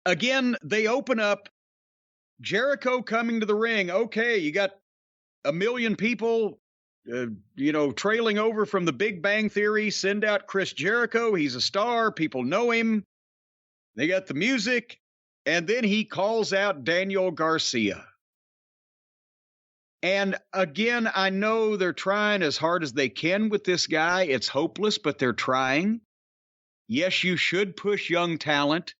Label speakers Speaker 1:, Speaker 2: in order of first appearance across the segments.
Speaker 1: again, they open up Jericho coming to the ring. Okay, you got a million people, trailing over from the Big Bang Theory. Send out Chris Jericho. He's a star. People know him. They got the music. And then he calls out Daniel Garcia. And again, I know they're trying as hard as they can with this guy. It's hopeless, but they're trying. Yes, you should push young talent.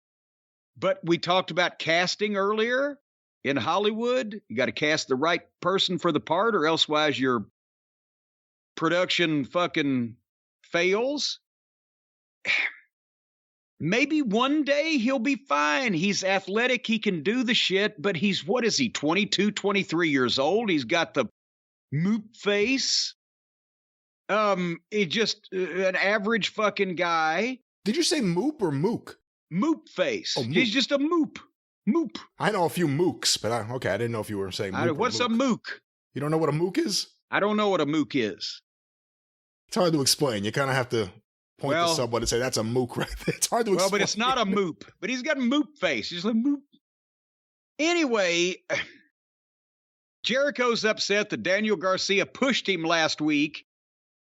Speaker 1: But we talked about casting earlier in Hollywood. You got to cast the right person for the part, or elsewise your production fucking fails. Maybe one day he'll be fine. He's athletic. He can do the shit, but he's, 22, 23 years old? He's got the moop face. He's just an average fucking guy.
Speaker 2: Did you say moop or mook?
Speaker 1: Moop face.
Speaker 2: Oh, moop.
Speaker 1: He's just a moop. Moop.
Speaker 2: I know a few mooks, but I didn't know if you were saying moop.
Speaker 1: What's a mook?
Speaker 2: You don't know what a mook is?
Speaker 1: I don't know what a mook is.
Speaker 2: It's hard to explain. You kind of have to point to someone and say, that's a mook right there. It's hard to explain.
Speaker 1: Well, but it's not a moop. But he's got a moop face. He's like moop. Anyway, Jericho's upset that Daniel Garcia pushed him last week.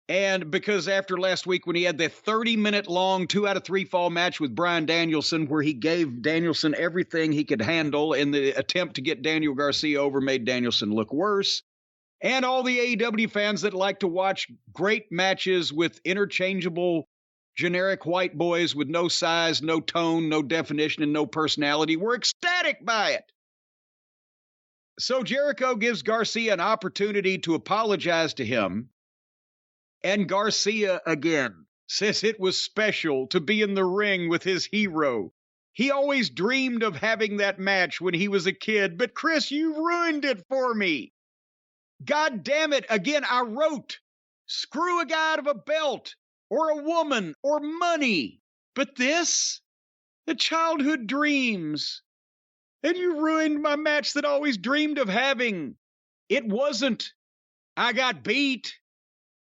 Speaker 1: And because after last week when he had that 30-minute long 2 out of 3 fall match with Bryan Danielson, where he gave Danielson everything he could handle, in the attempt to get Daniel Garcia over made Danielson look worse. And all the AEW fans that like to watch great matches with interchangeable generic white boys with no size, no tone, no definition, and no personality were ecstatic by it. So Jericho gives Garcia an opportunity to apologize to him. And Garcia, again, says it was special to be in the ring with his hero. He always dreamed of having that match when he was a kid, but Chris, you ruined it for me. God damn it. Again, I wrote, screw a guy out of a belt or a woman or money. But this, the childhood dreams. And you ruined my match that I always dreamed of having. It wasn't, I got beat.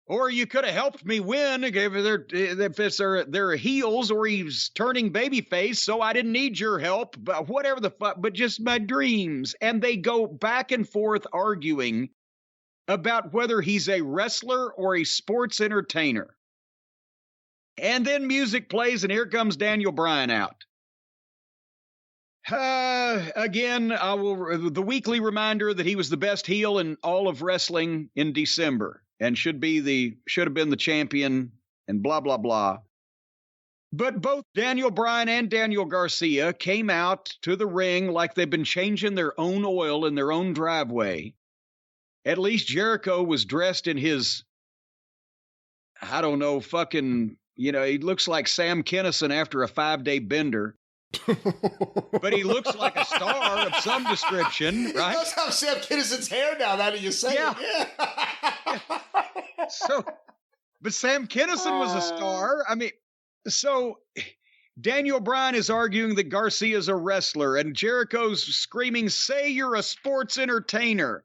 Speaker 1: Or you could have helped me win if they're heels, or he's turning babyface, so I didn't need your help, but whatever the fuck, but just my dreams. And they go back and forth arguing about whether he's a wrestler or a sports entertainer. And then music plays, and here comes Daniel Bryan out. Again, the weekly reminder that he was the best heel in all of wrestling in December. And should have been the champion, and blah, blah, blah. But both Daniel Bryan and Daniel Garcia came out to the ring like they've been changing their own oil in their own driveway. At least Jericho was dressed in his, I don't know, fucking, he looks like Sam Kinison after a 5-day bender. But he looks like a star of some description, right?
Speaker 2: He does have Sam Kinison's hair now, that you say. Yeah.
Speaker 1: But Sam Kinison was a star. I mean, so Daniel Bryan is arguing that Garcia's a wrestler, and Jericho's screaming, say you're a sports entertainer.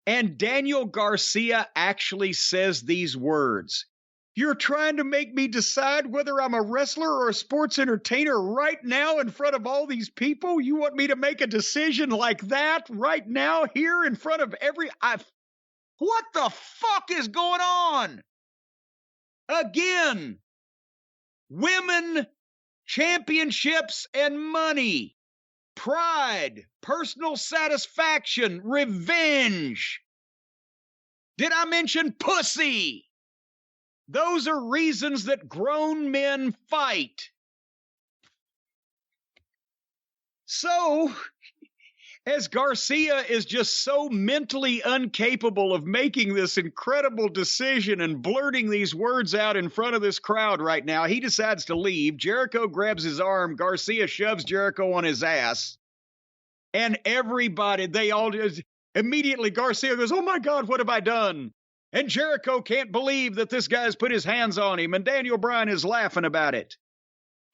Speaker 1: And Daniel Garcia actually says these words. You're trying to make me decide whether I'm a wrestler or a sports entertainer right now in front of all these people? You want me to make a decision like that right now here in front of what the fuck is going on? Again, women, championships, and money, pride, personal satisfaction, revenge. Did I mention pussy? Those are reasons that grown men fight. So, as Garcia is just so mentally incapable of making this incredible decision and blurting these words out in front of this crowd right now, he decides to leave. Jericho grabs his arm. Garcia shoves Jericho on his ass. And everybody, they all just, immediately Garcia goes, oh my God, what have I done? And Jericho can't believe that this guy's put his hands on him, and Daniel Bryan is laughing about it.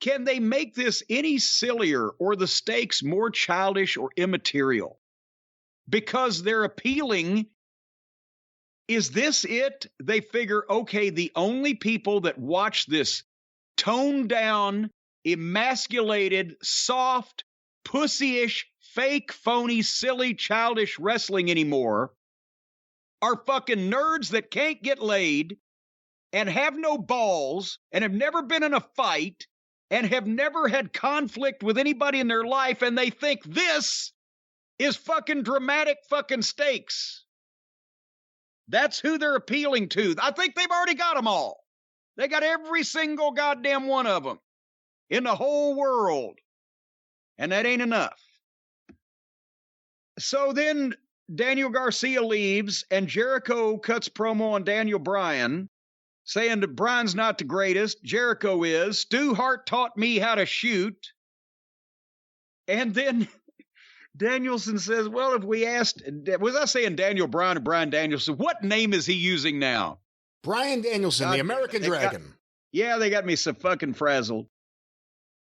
Speaker 1: Can they make this any sillier or the stakes more childish or immaterial? Because they're appealing. Is this it? They figure, okay, the only people that watch this toned down, emasculated, soft, pussy-ish, fake, phony, silly, childish wrestling anymore are fucking nerds that can't get laid and have no balls and have never been in a fight and have never had conflict with anybody in their life, and they think this is fucking dramatic fucking stakes. That's who they're appealing to. I think they've already got them all. They got every single goddamn one of them in the whole world. And that ain't enough. So then Daniel Garcia leaves, and Jericho cuts promo on Daniel Bryan, saying that Bryan's not the greatest. Jericho is. Stu Hart taught me how to shoot. And then Danielson says, well, if we asked, was I saying Daniel Bryan or Bryan Danielson? What name is he using now?
Speaker 2: Bryan Danielson, the American Dragon.
Speaker 1: They got me so fucking frazzled.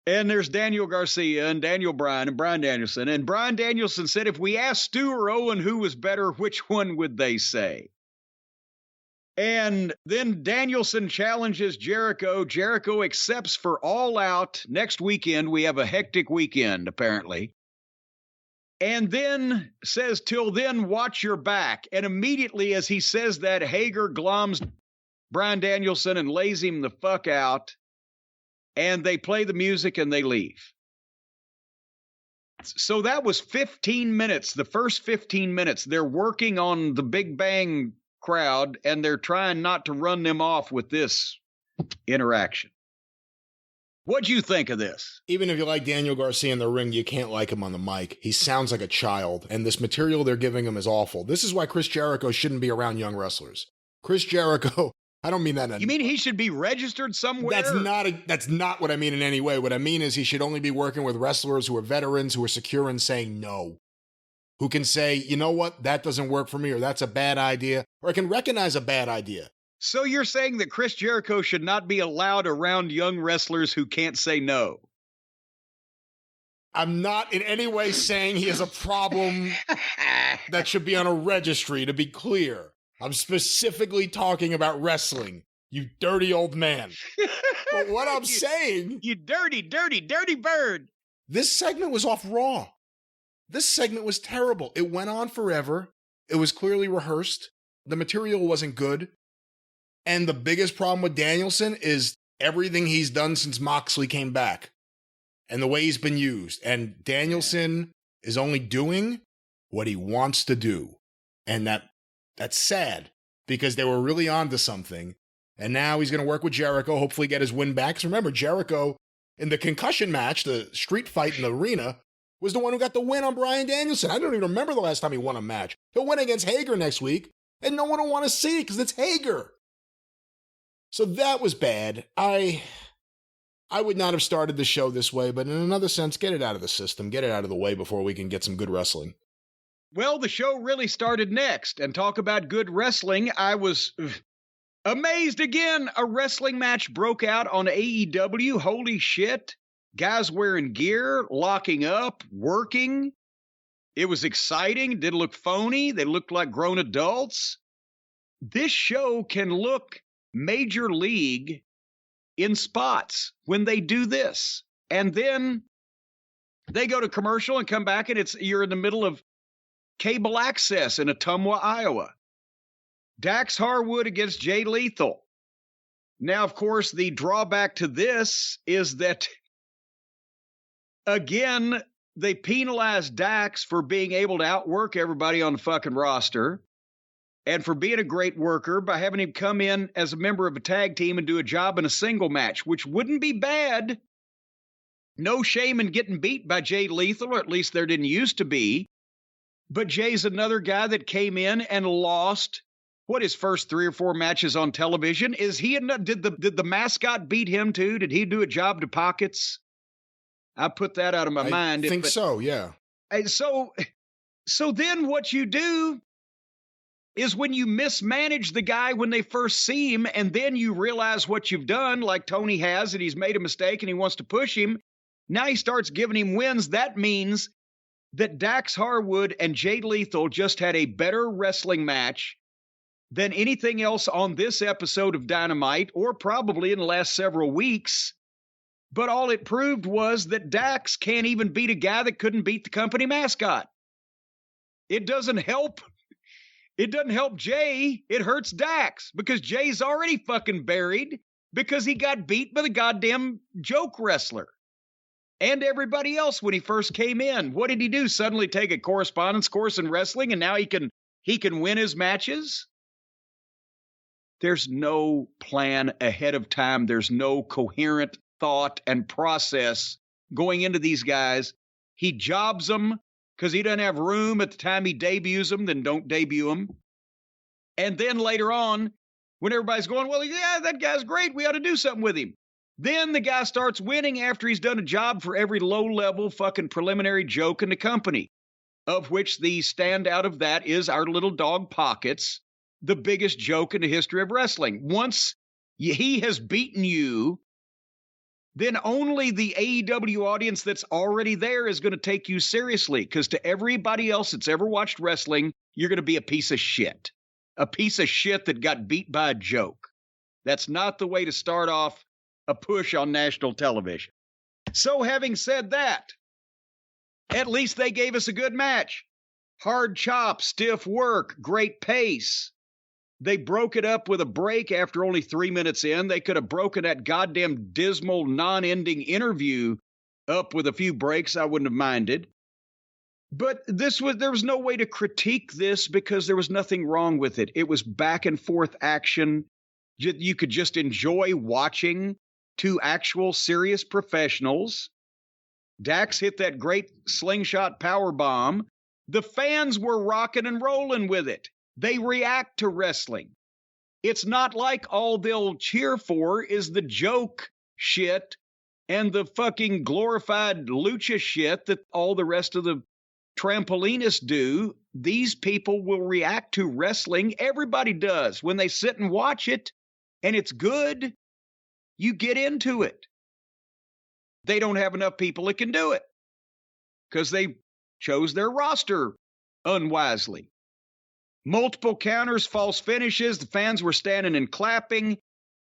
Speaker 1: And there's Daniel Garcia and Daniel Bryan and Bryan Danielson. And Bryan Danielson said, if we asked Stu or Owen who was better, which one would they say? And then Danielson challenges Jericho. Jericho accepts for All Out next weekend. We have a hectic weekend, apparently. And then says, till then, watch your back. And immediately as he says that, Hager gloms Bryan Danielson and lays him the fuck out. And they play the music and they leave. So that was 15 minutes, the first 15 minutes. They're working on the Big Bang crowd, and they're trying not to run them off with this interaction. What'd you think of this?
Speaker 2: Even if you like Daniel Garcia in the ring, you can't like him on the mic. He sounds like a child, and this material they're giving him is awful. This is why Chris Jericho shouldn't be around young wrestlers. Chris Jericho... I don't mean that.
Speaker 1: You mean he should be registered somewhere?
Speaker 2: That's not what I mean in any way. What I mean is he should only be working with wrestlers who are veterans, who are secure in saying no. Who can say, you know what, that doesn't work for me, or that's a bad idea, or can recognize a bad idea.
Speaker 1: So you're saying that Chris Jericho should not be allowed around young wrestlers who can't say no?
Speaker 2: I'm not in any way saying he has a problem that should be on a registry, to be clear. I'm specifically talking about wrestling, you dirty old man. But what I'm saying...
Speaker 1: You dirty, dirty, dirty bird.
Speaker 2: This segment was off Raw. This segment was terrible. It went on forever. It was clearly rehearsed. The material wasn't good. And the biggest problem with Danielson is everything he's done since Moxley came back. And the way he's been used. And Danielson is only doing what he wants to do. And that's sad, because they were really onto something. And now he's going to work with Jericho, hopefully get his win back. Because remember, Jericho, in the concussion match, the street fight in the arena, was the one who got the win on Bryan Danielson. I don't even remember the last time he won a match. He'll win against Hager next week, and no one will want to see it because it's Hager. So that was bad. I would not have started the show this way, but in another sense, get it out of the system. Get it out of the way before we can get some good wrestling.
Speaker 1: Well, the show really started next, and talk about good wrestling. I was amazed again. A wrestling match broke out on AEW. Holy shit. Guys wearing gear, locking up, working. It was exciting. Didn't look phony. They looked like grown adults. This show can look major league in spots when they do this. And then they go to commercial and come back, and you're in the middle of cable access in Ottumwa, Iowa. Dax Harwood against Jay Lethal. Now, of course, the drawback to this is that, again, they penalize Dax for being able to outwork everybody on the fucking roster and for being a great worker by having him come in as a member of a tag team and do a job in a single match, which wouldn't be bad. No shame in getting beat by Jay Lethal, or at least there didn't used to be. But Jay's another guy that came in and lost, his first 3 or 4 matches on television? Did the mascot beat him too? Did he do a job to Pockets? I put that out of my mind.
Speaker 2: I think so, yeah.
Speaker 1: So then what you do is when you mismanage the guy when they first see him, and then you realize what you've done, like Tony has, and he's made a mistake and he wants to push him. Now he starts giving him wins. That means that Dax Harwood and Jay Lethal just had a better wrestling match than anything else on this episode of Dynamite, or probably in the last several weeks. But all it proved was that Dax can't even beat a guy that couldn't beat the company mascot. It doesn't help. It doesn't help Jay. It hurts Dax because Jay's already fucking buried because he got beat by the goddamn joke wrestler. And everybody else when he first came in. What did he do? Suddenly take a correspondence course in wrestling and now he can win his matches? There's no plan ahead of time. There's no coherent thought and process going into these guys. He jobs them because he doesn't have room at the time he debuts them, then don't debut them. And then later on, when everybody's going, well, yeah, that guy's great, we ought to do something with him. Then the guy starts winning after he's done a job for every low-level fucking preliminary joke in the company, of which the standout of that is our little dog Pockets, the biggest joke in the history of wrestling. Once he has beaten you, then only the AEW audience that's already there is going to take you seriously, because to everybody else that's ever watched wrestling, you're going to be a piece of shit. A piece of shit that got beat by a joke. That's not the way to start off a push on national television. So having said that, at least they gave us a good match. Hard chop, stiff work, great pace. They broke it up with a break after only 3 minutes in. They could have broken that goddamn dismal, non-ending interview up with a few breaks. I wouldn't have minded. But there was no way to critique this because there was nothing wrong with it. It was back and forth action. You could just enjoy watching two actual serious professionals. Dax hit that great slingshot power bomb. The fans were rocking and rolling with it. They react to wrestling. It's not like all they'll cheer for is the joke shit and the fucking glorified lucha shit that all the rest of the trampolinists do. These people will react to wrestling. Everybody does. When they sit and watch it and it's good, you get into it. They don't have enough people that can do it because they chose their roster unwisely. Multiple counters, false finishes. The fans were standing and clapping.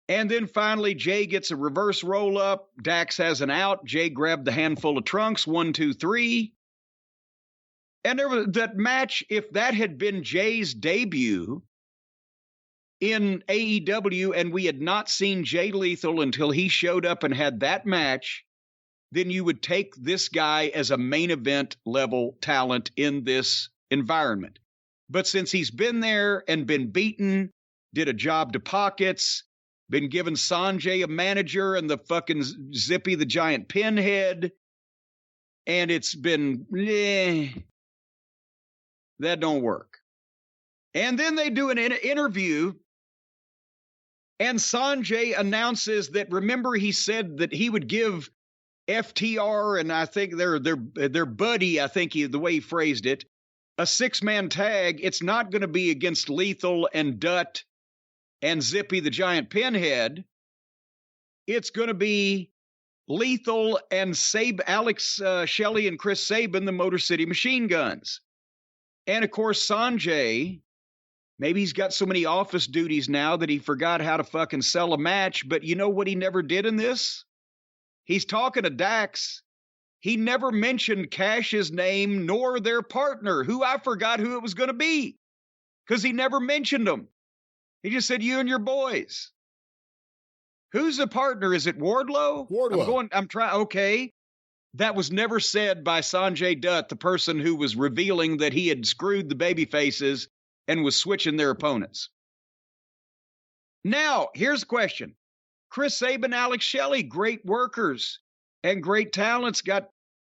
Speaker 1: And then finally, Jay gets a reverse roll up. Dax has an out. Jay grabbed the handful of trunks. 1, 2, 3. And there was that match. If that had been Jay's debut in AEW and we had not seen Jay Lethal until he showed up and had that match, then you would take this guy as a main event level talent in this environment. But since he's been there and been beaten, did a job to Pockets, been given Sanjay a manager and the fucking Zippy the Giant Pinhead, and it's been, that don't work. And then they do an interview, and Sanjay announces that, remember, he said that he would give FTR, and I think their buddy, I think the way he phrased it, a 6-man tag. It's not going to be against Lethal and Dutt and Zippy the Giant Pinhead. It's going to be Lethal and Alex Shelley and Chris Sabin, the Motor City Machine Guns. And of course, Sanjay, maybe he's got so many office duties now that he forgot how to fucking sell a match. But you know what he never did in this? He's talking to Dax. He never mentioned Cash's name nor their partner, who I forgot who it was going to be, because he never mentioned them. He just said, you and your boys. Who's the partner? Is it Wardlow?
Speaker 2: Wardlow.
Speaker 1: Okay. That was never said by Sanjay Dutt, the person who was revealing that he had screwed the baby faces and was switching their opponents. Now, here's the question. Chris Sabin, Alex Shelley, great workers and great talents, got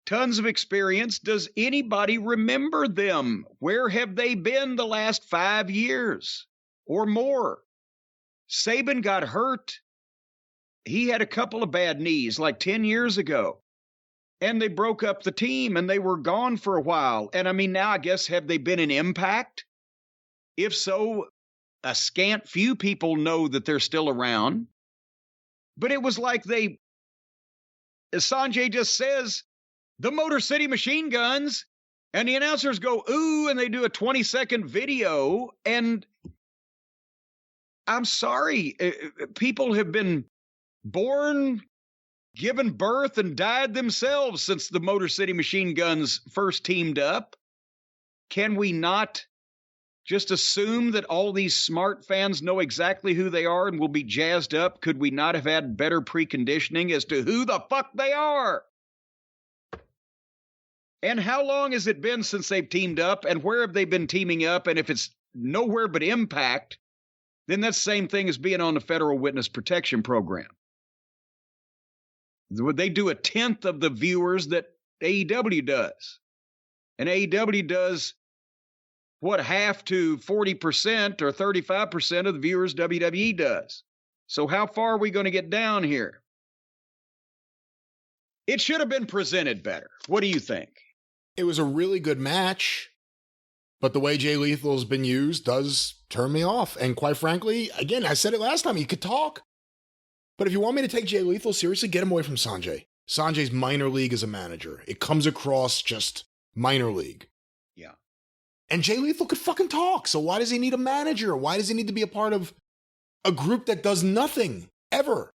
Speaker 1: tons of experience. Does anybody remember them? Where have they been the last 5 years or more? Sabin got hurt. He had a couple of bad knees like 10 years ago. And they broke up the team and they were gone for a while. And I mean, now I guess, have they been an Impact? If so, a scant few people know that they're still around. But it was like as Sanjay just says, the Motor City Machine Guns, and the announcers go, ooh, and they do a 20-second video. And I'm sorry, people have been born, given birth and died themselves since the Motor City Machine Guns first teamed up. Can we not just assume that all these smart fans know exactly who they are and will be jazzed up? Could we not have had better preconditioning as to who the fuck they are? And how long has it been since they've teamed up, and where have they been teaming up? And if it's nowhere but Impact, then that's the same thing as being on the Federal Witness Protection Program. They do 1/10 of the viewers that AEW does. And AEW does, what, half to 40% or 35% of the viewers WWE does. So how far are we going to get down here? It should have been presented better. What do you think?
Speaker 2: It was a really good match, but the way Jay Lethal's been used does turn me off. And quite frankly, again, I said it last time, he could talk. But if you want me to take Jay Lethal seriously, get him away from Sanjay. Sanjay's minor league as a manager. It comes across just minor league.
Speaker 1: Yeah.
Speaker 2: And Jay Lethal could fucking talk. So why does he need a manager? Why does he need to be a part of a group that does nothing ever?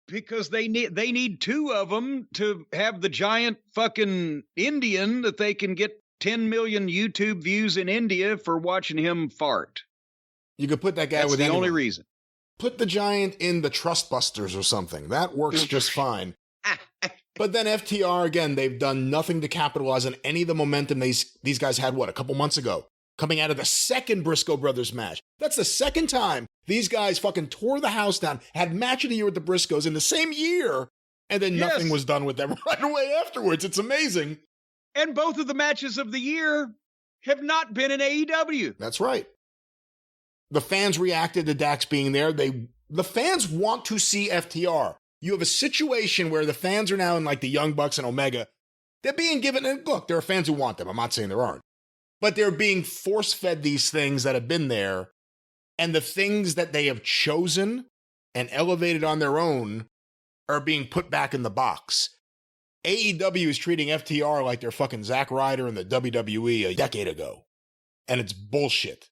Speaker 1: Because they need two of them to have the giant fucking Indian that they can get 10 million YouTube views in India for watching him fart.
Speaker 2: You could put that guy
Speaker 1: That's
Speaker 2: with
Speaker 1: the
Speaker 2: anyone.
Speaker 1: only reason.
Speaker 2: Put the giant in the Trust Busters or something. That works just fine. But then FTR, again, they've done nothing to capitalize on any of the momentum these guys had, a couple months ago? Coming out of the second Briscoe Brothers match. That's the second time these guys fucking tore the house down, had match of the year with the Briscoes in the same year, and then nothing was done with them right away afterwards. It's amazing.
Speaker 1: And both of the matches of the year have not been in AEW.
Speaker 2: That's right. The fans reacted to Dax being there. The fans want to see FTR. You have a situation where the fans are now in like the Young Bucks and Omega. They're being given, and look, there are fans who want them. I'm not saying there aren't. But they're being force-fed these things that have been there. And the things that they have chosen and elevated on their own are being put back in the box. AEW is treating FTR like they're fucking Zack Ryder in the WWE a decade ago. And it's bullshit.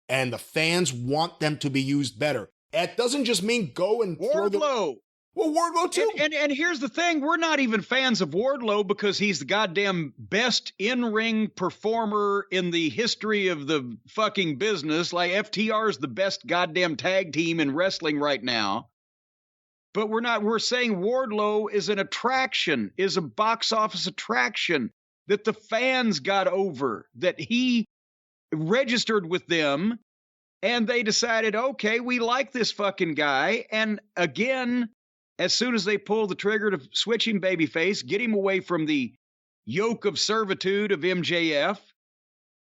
Speaker 2: And the fans want them to be used better. It doesn't just mean go and throw the... Well, Wardlow too.
Speaker 1: And here's the thing. We're not even fans of Wardlow because he's the goddamn best in-ring performer in the history of the fucking business. Like, FTR is the best goddamn tag team in wrestling right now. But we're saying Wardlow is an attraction, is a box office attraction that the fans got over, that he registered with them, and they decided, okay, we like this fucking guy. And again, as soon as they pull the trigger to switch him babyface, get him away from the yoke of servitude of MJF,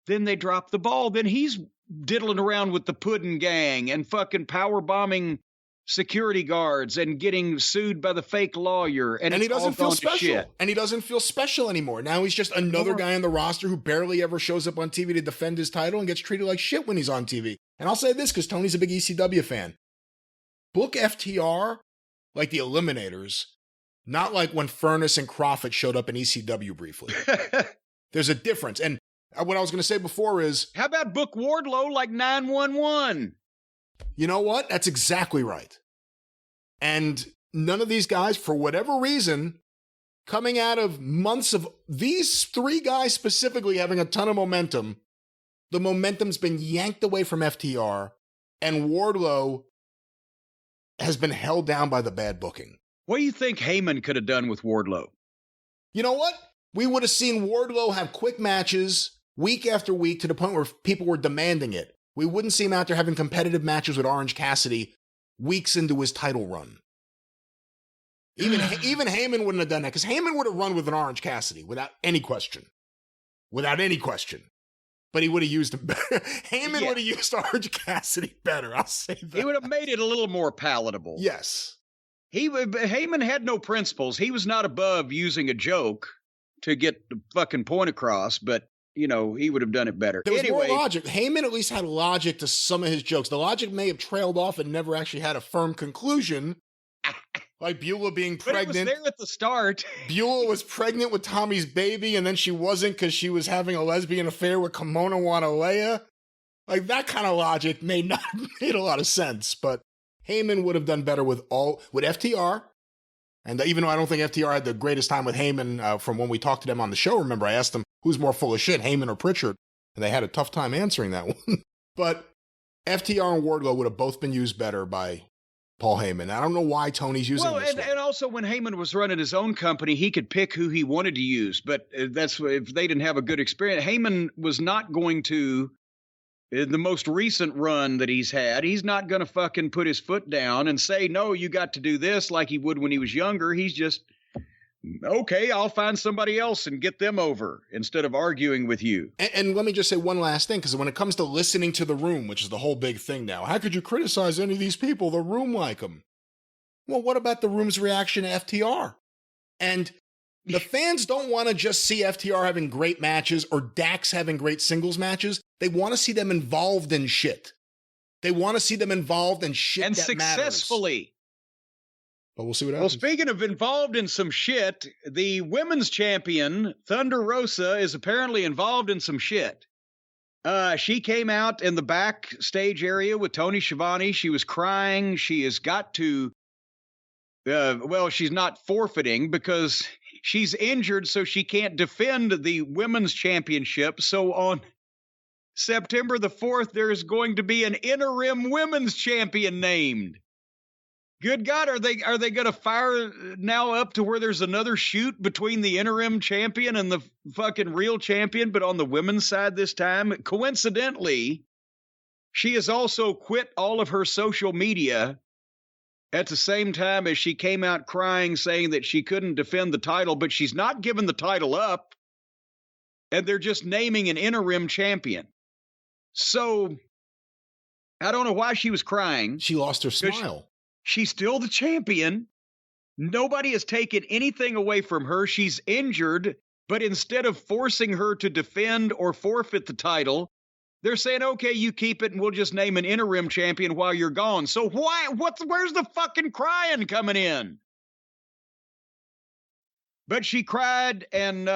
Speaker 1: then they drop the ball. Then he's diddling around with the Puddin' Gang and fucking power bombing security guards and getting sued by the fake lawyer. And he doesn't feel special.
Speaker 2: And he doesn't feel special anymore. Now he's just another guy on the roster who barely ever shows up on TV to defend his title and gets treated like shit when he's on TV. And I'll say this because Tony's a big ECW fan. Book FTR like the Eliminators, not like when Furnace and Crawford showed up in ECW briefly. There's a difference. And what I was going to say before is...
Speaker 1: How about book Wardlow like 911?
Speaker 2: You know what? That's exactly right. And none of these guys, for whatever reason, coming out of months of these three guys specifically having a ton of momentum, the momentum's been yanked away from FTR, and Wardlow has been held down by the bad booking.
Speaker 1: What do you think Heyman could have done with Wardlow?
Speaker 2: You know what? We would have seen Wardlow have quick matches week after week to the point where people were demanding it. We wouldn't see him out there having competitive matches with Orange Cassidy weeks into his title run. Even Heyman wouldn't have done that, because Heyman would have run with an Orange Cassidy without any question. Without any question. But he would have used him better. Heyman would have used Orange Cassidy better, I'll say that.
Speaker 1: He would have made it a little more palatable.
Speaker 2: Yes.
Speaker 1: Heyman had no principles. He was not above using a joke to get the fucking point across, but, you know, he would have done it better.
Speaker 2: There was more logic. Heyman at least had logic to some of his jokes. The logic may have trailed off and never actually had a firm conclusion. Like Beulah being pregnant.
Speaker 1: But it was there at the start.
Speaker 2: Beulah was pregnant with Tommy's baby, and then she wasn't because she was having a lesbian affair with Kimona Wanalea. Like, that kind of logic may not have made a lot of sense, but Heyman would have done better with FTR And even though I don't think FTR had the greatest time with Heyman from when we talked to them on the show, remember I asked them who's more full of shit, Heyman or Pritchard? And they had a tough time answering that one. But FTR and Wardlow would have both been used better by Paul Heyman. I don't know why Tony's using this one.
Speaker 1: And also when Heyman was running his own company, he could pick who he wanted to use. But that's if they didn't have a good experience. Heyman was not going to, in the most recent run that he's had, he's not going to fucking put his foot down and say, no, you got to do this like he would when he was younger. He's just, okay, I'll find somebody else and get them over instead of arguing with you.
Speaker 2: And let me just say one last thing, because when it comes to listening to the room, which is the whole big thing now, how could you criticize any of these people? The room like them. Well, what about the room's reaction to FTR? And the fans don't want to just see FTR having great matches or Dax having great singles matches. They want to see them involved in shit. They want to see them involved in shit
Speaker 1: and
Speaker 2: that
Speaker 1: successfully.
Speaker 2: Matters. But we'll see what happens.
Speaker 1: Well, speaking of involved in some shit, the women's champion, Thunder Rosa, is apparently involved in some shit. She came out in the backstage area with Tony Schiavone. She was crying. She has got to, she's not forfeiting because she's injured, so she can't defend the women's championship. So on September the 4th, there's going to be an interim women's champion named. Good God, are they going to fire now up to where there's another shoot between the interim champion and the fucking real champion, but on the women's side this time? Coincidentally, she has also quit all of her social media at the same time as she came out crying, saying that she couldn't defend the title, but she's not giving the title up, and they're just naming an interim champion. So, I don't know why she was crying.
Speaker 2: She lost her smile.
Speaker 1: She's still the champion. Nobody has taken anything away from her. She's injured, but instead of forcing her to defend or forfeit the title, they're saying, okay, you keep it and we'll just name an interim champion while you're gone. So where's the fucking crying coming in? But she cried and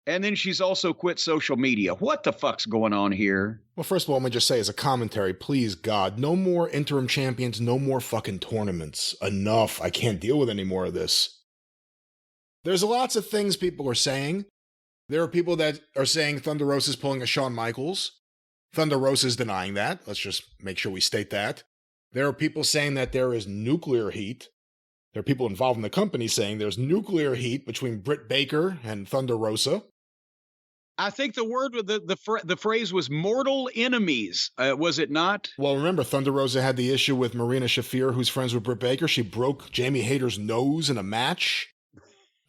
Speaker 1: then she's also quit social media. What the fuck's going on here?
Speaker 2: Well, first of all, let me just say as a commentary, please, God, no more interim champions, no more fucking tournaments. Enough. I can't deal with any more of this. There's lots of things people are saying. There are people that are saying Thunder Rosa's pulling a Shawn Michaels. Thunder Rosa's denying that. Let's just make sure we state that. There are people saying that there is nuclear heat. There are people involved in the company saying there's nuclear heat between Britt Baker and Thunder Rosa.
Speaker 1: I think the word with the phrase was mortal enemies, was it not?
Speaker 2: Well, remember, Thunder Rosa had the issue with Marina Shafir, who's friends with Britt Baker. She broke Jamie Hayter's nose in a match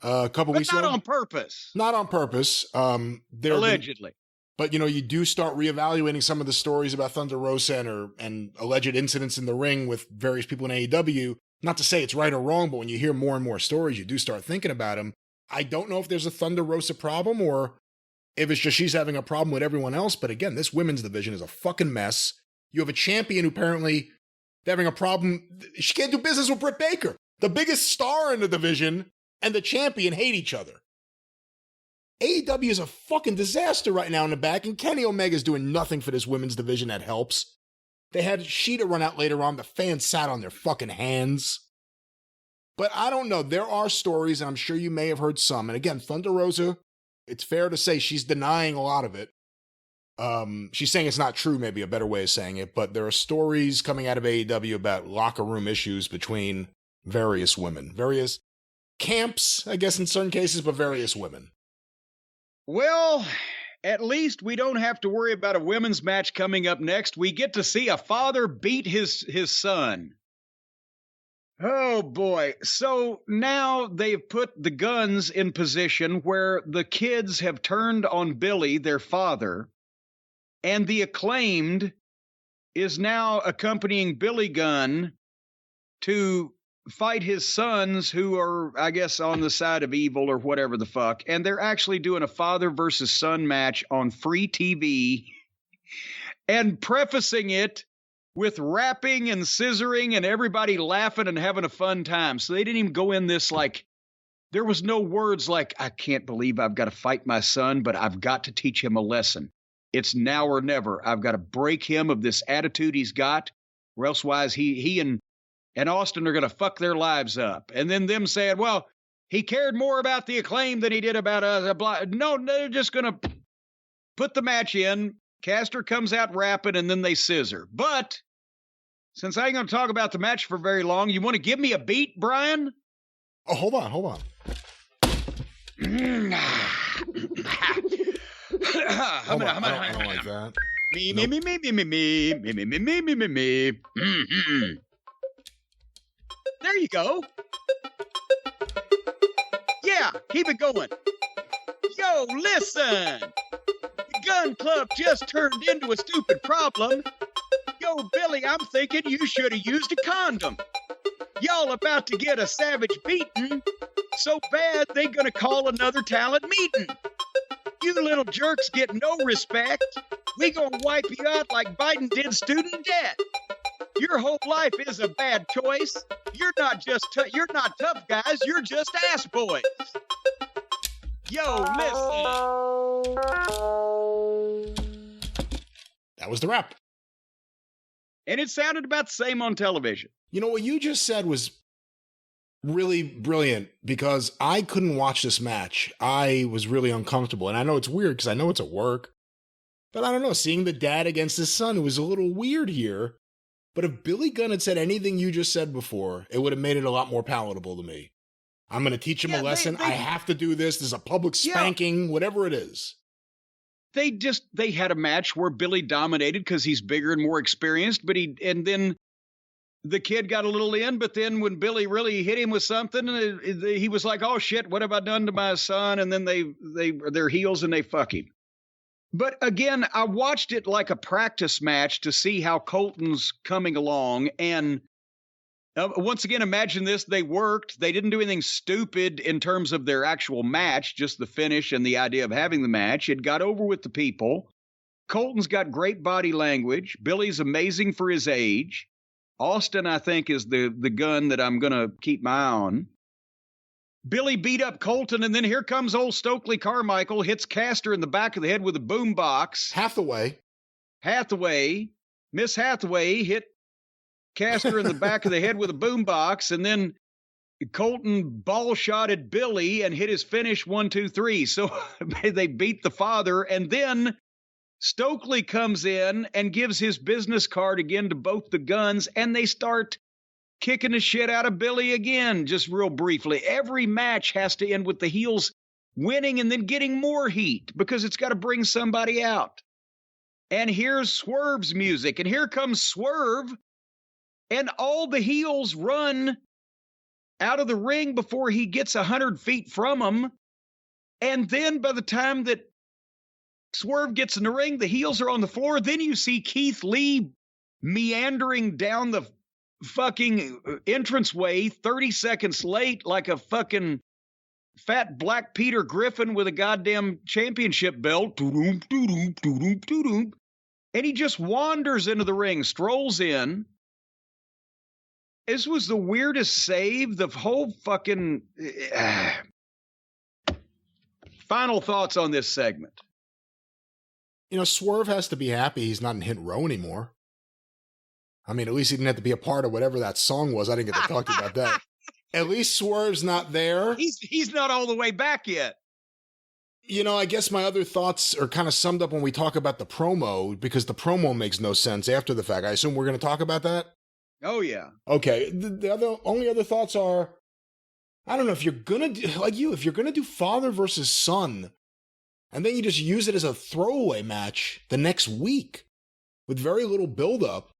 Speaker 2: a couple weeks ago.
Speaker 1: Not on purpose.
Speaker 2: Not on purpose.
Speaker 1: Allegedly.
Speaker 2: But, you do start reevaluating some of the stories about Thunder Rosa and alleged incidents in the ring with various people in AEW. Not to say it's right or wrong, but when you hear more and more stories, you do start thinking about them. I don't know if there's a Thunder Rosa problem or if it's just she's having a problem with everyone else. But again, this women's division is a fucking mess. You have a champion who apparently they're having a problem. She can't do business with Britt Baker. The biggest star in the division and the champion hate each other. AEW is a fucking disaster right now in the back, and Kenny Omega's doing nothing for this women's division that helps. They had Sheeta run out later on. The fans sat on their fucking hands. But I don't know. There are stories, and I'm sure you may have heard some. And again, Thunder Rosa, it's fair to say she's denying a lot of it. She's saying it's not true, maybe a better way of saying it. But there are stories coming out of AEW about locker room issues between various women. Various camps, I guess, in certain cases, but various women.
Speaker 1: Well, at least we don't have to worry about a women's match coming up next. We get to see a father beat his son. Oh, boy. So now they've put the Guns in position where the kids have turned on Billy, their father, and the Acclaimed is now accompanying Billy Gunn to fight his sons who are, I guess, on the side of evil or whatever the fuck. And they're actually doing a father versus son match on free TV and prefacing it with rapping and scissoring and everybody laughing and having a fun time. So they didn't even go in this like, there was no words like, I can't believe I've got to fight my son, but I've got to teach him a lesson. It's now or never. I've got to break him of this attitude he's got, or elsewise he and Austin are going to fuck their lives up. And then them saying, well, he cared more about the Acclaim than he did about us. No, they're just going to put the match in. Caster comes out rapping, and then they scissor. But since I ain't going to talk about the match for very long, you want to give me a beat, Bryan?
Speaker 2: Oh, hold on.
Speaker 1: I don't
Speaker 2: like that.
Speaker 1: Me. There you go. Yeah, keep it going. Yo, listen. The gun club just turned into a stupid problem. Yo, Billy, I'm thinking you should have used a condom. Y'all about to get a savage beating so bad they gonna call another talent meeting. You little jerks get no respect. We gonna wipe you out like Biden did student debt. Your whole life is a bad choice. You're not tough guys. You're just ass boys. Yo, listen.
Speaker 2: That was the rap.
Speaker 1: And it sounded about the same on television.
Speaker 2: You know, what you just said was really brilliant because I couldn't watch this match. I was really uncomfortable. And I know it's weird because I know it's at work. But I don't know, seeing the dad against his son, it was a little weird here. But if Billy Gunn had said anything you just said before, it would have made it a lot more palatable to me. I'm going to teach him a lesson. I have to do this. There's a public spanking, whatever it is.
Speaker 1: They had a match where Billy dominated because he's bigger and more experienced, and then the kid got a little in, but then when Billy really hit him with something, he was like, oh shit, what have I done to my son? And then they're heels and they fuck him. But again, I watched it like a practice match to see how Colton's coming along. And once again, imagine this. They worked. They didn't do anything stupid in terms of their actual match, just the finish and the idea of having the match. It got over with the people. Colton's got great body language. Billy's amazing for his age. Austin, I think, is the gun that I'm going to keep my eye on. Billy beat up Colton, and then here comes old Stokely Carmichael, hits Caster in the back of the head with a boom box.
Speaker 2: Hathaway.
Speaker 1: Miss Hathaway hit Caster in the back of the head with a boom box, and then Colton ball-shotted Billy and hit his finish 1, 2, 3. So they beat the father, and then Stokely comes in and gives his business card again to both the guns, and they start kicking the shit out of Billy again, just real briefly. Every match has to end with the heels winning and then getting more heat because it's got to bring somebody out. And here's Swerve's music, and here comes Swerve, and all the heels run out of the ring before he gets 100 feet from them. And then by the time that Swerve gets in the ring, the heels are on the floor. Then you see Keith Lee meandering down the fucking entranceway 30 seconds late like a fucking fat black Peter Griffin with a goddamn championship belt. And he just wanders into the ring, strolls in. This was the weirdest save. The whole fucking... Final thoughts on this segment.
Speaker 2: You know, Swerve has to be happy he's not in Hit Row anymore. I mean, at least he didn't have to be a part of whatever that song was. I didn't get to talk to you about that. At least Swerve's not there.
Speaker 1: He's not all the way back yet.
Speaker 2: You know, I guess my other thoughts are kind of summed up when we talk about the promo, because the promo makes no sense after the fact. I assume we're going to talk about that?
Speaker 1: Oh, yeah.
Speaker 2: Okay. The only other thoughts are, I don't know, if you're going to do, if you're going to do father versus son, and then you just use it as a throwaway match the next week with very little buildup,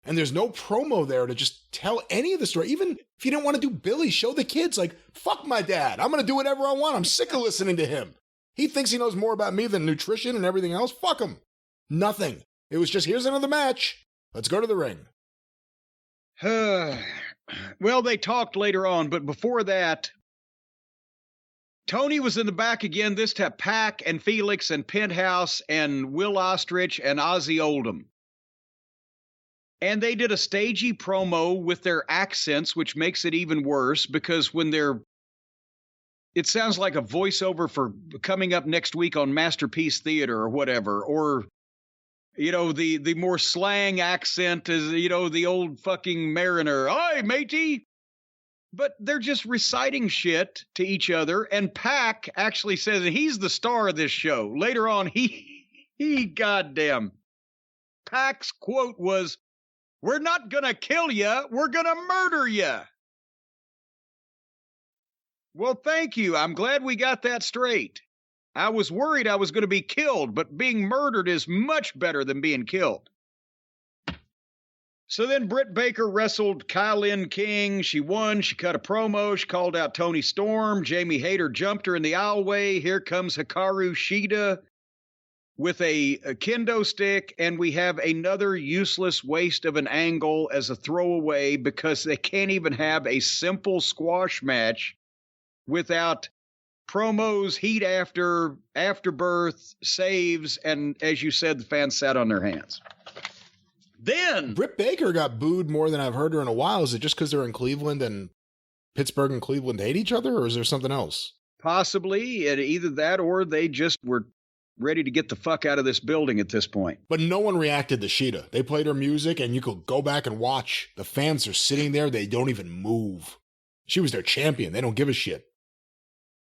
Speaker 2: and there's no promo there to just tell any of the story. Even if you didn't want to do Billy, show the kids, like, fuck my dad. I'm going to do whatever I want. I'm sick of listening to him. He thinks he knows more about me than nutrition and everything else. Fuck him. Nothing. It was just, here's another match. Let's go to the ring.
Speaker 1: Well, they talked later on, but before that, Tony was in the back again, this time Pac and Felix and Penthouse and Will Ostrich and Ozzy Oldham. And they did a stagey promo with their accents, which makes it even worse because when it sounds like a voiceover for coming up next week on Masterpiece Theater or whatever, or the more slang accent is, the old fucking mariner. Aye, matey. But they're just reciting shit to each other. And Pac actually says that he's the star of this show. Later on, he goddamn. Pac's quote was, "We're not gonna kill you, we're gonna murder you." Well, thank you. I'm glad we got that straight. I was worried I was going to be killed, but being murdered is much better than being killed. So then Britt Baker wrestled Kylin King. She won. She cut a promo. She called out Toni Storm. Jamie Hayter jumped her in the aisleway. Here comes Hikaru Shida with a kendo stick, and we have another useless waste of an angle as a throwaway because they can't even have a simple squash match without promos, heat afterbirth, saves, and as you said, the fans sat on their hands. Then
Speaker 2: Britt Baker got booed more than I've heard her in a while. Is it just because they're in Cleveland and Pittsburgh and Cleveland hate each other, or is there something else?
Speaker 1: Possibly, either that or they just were ready to get the fuck out of this building at this point.
Speaker 2: But no one reacted to Shida. They played her music, and you could go back and watch. The fans are sitting there. They don't even move. She was their champion. They don't give a shit.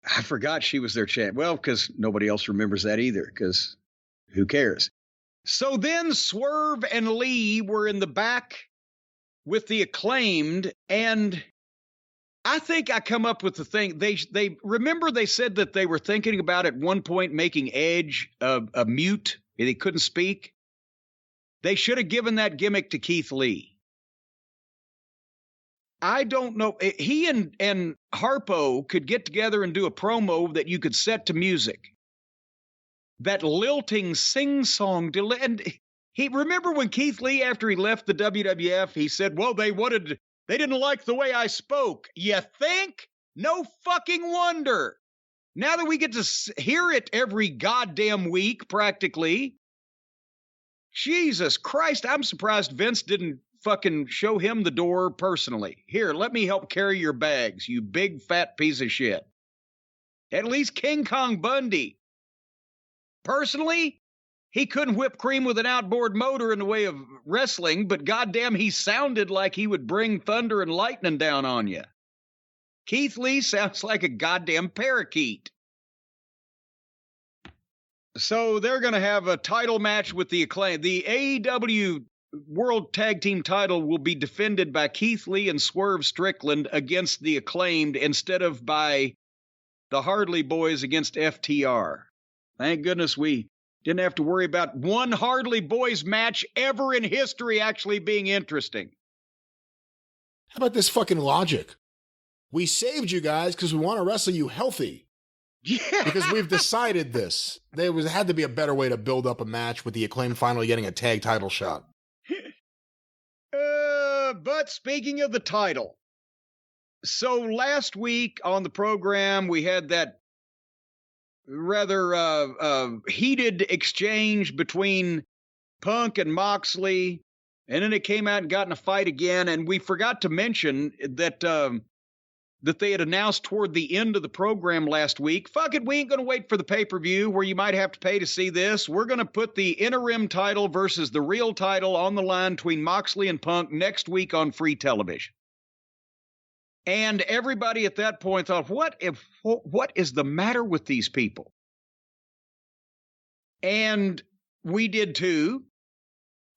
Speaker 1: I forgot she was their champ. Well, because nobody else remembers that either, because who cares? So then Swerve and Lee were in the back with the Acclaimed, and I think I come up with the thing. They remember they said that they were thinking about at one point making Edge a mute. He couldn't speak. They should have given that gimmick to Keith Lee. I don't know. He and Harpo could get together and do a promo that you could set to music. That lilting sing-song. And he remember when Keith Lee, after he left the WWF, he said, well, they didn't like the way I spoke. You think? No fucking wonder. Now that we get to hear it every goddamn week, practically. Jesus Christ, I'm surprised Vince didn't fucking show him the door personally. Here, let me help carry your bags, you big fat piece of shit. At least King Kong Bundy. Personally, he couldn't whip cream with an outboard motor in the way of wrestling, but goddamn, he sounded like he would bring thunder and lightning down on you. Keith Lee sounds like a goddamn parakeet. So they're going to have a title match with the Acclaimed. The AEW World Tag Team title will be defended by Keith Lee and Swerve Strickland against the Acclaimed instead of by the Hardley Boys against FTR. Thank goodness we didn't have to worry about one Hardley Boys match ever in history actually being interesting.
Speaker 2: How about this fucking logic? We saved you guys because we want to wrestle you healthy.
Speaker 1: Yeah.
Speaker 2: Because we've decided this. There had to be a better way to build up a match with the Acclaimed finally getting a tag title shot.
Speaker 1: But speaking of the title, so last week on the program, we had that rather heated exchange between Punk and Moxley, and then it came out and got in a fight again, and we forgot to mention that that they had announced toward the end of the program last week, fuck it, we ain't going to wait for the pay-per-view where you might have to pay to see this. We're going to put the interim title versus the real title on the line between Moxley and Punk next week on free television. And everybody at that point thought, what is the matter with these people? And we did too,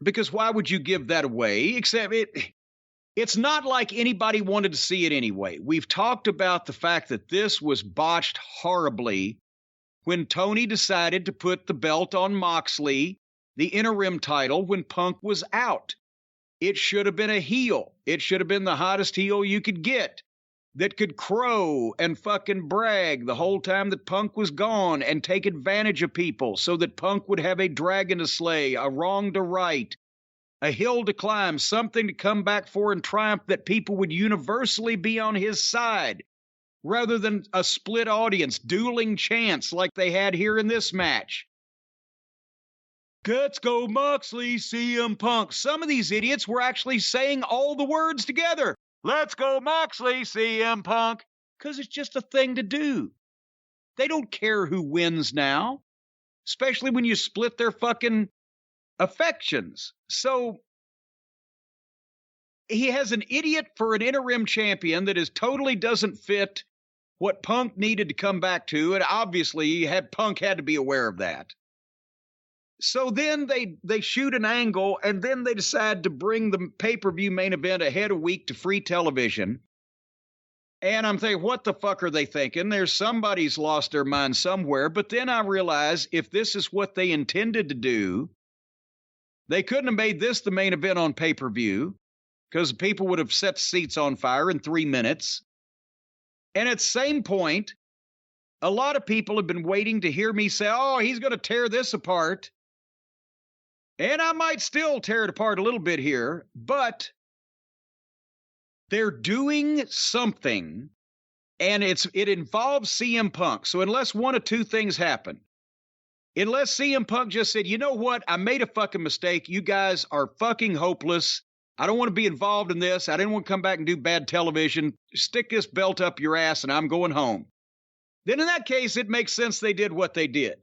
Speaker 1: because why would you give that away? Except it's not like anybody wanted to see it anyway. We've talked about the fact that this was botched horribly when Tony decided to put the belt on Moxley, the interim title, when Punk was out. It should have been a heel. It should have been the hottest heel you could get that could crow and fucking brag the whole time that Punk was gone and take advantage of people so that Punk would have a dragon to slay, a wrong to right, a hill to climb, something to come back for and triumph, that people would universally be on his side rather than a split audience, dueling chants like they had here in this match. Let's go Moxley, CM Punk. Some of these idiots were actually saying all the words together. Let's go Moxley, CM Punk. Because it's just a thing to do. They don't care who wins now. Especially when you split their fucking affections. So he has an idiot for an interim champion that totally doesn't fit what Punk needed to come back to, and obviously Punk had to be aware of that. So then they shoot an angle, and then they decide to bring the pay-per-view main event ahead a week to free television. And I'm thinking, what the fuck are they thinking? There's somebody's lost their mind somewhere. But then I realize if this is what they intended to do, they couldn't have made this the main event on pay-per-view because people would have set seats on fire in 3 minutes. And at the same point, a lot of people have been waiting to hear me say, oh, he's going to tear this apart. And I might still tear it apart a little bit here, but they're doing something, and it involves CM Punk. So unless one of two things happen, unless CM Punk just said, you know what, I made a fucking mistake. You guys are fucking hopeless. I don't want to be involved in this. I didn't want to come back and do bad television. Stick this belt up your ass, and I'm going home. Then in that case, it makes sense they did what they did.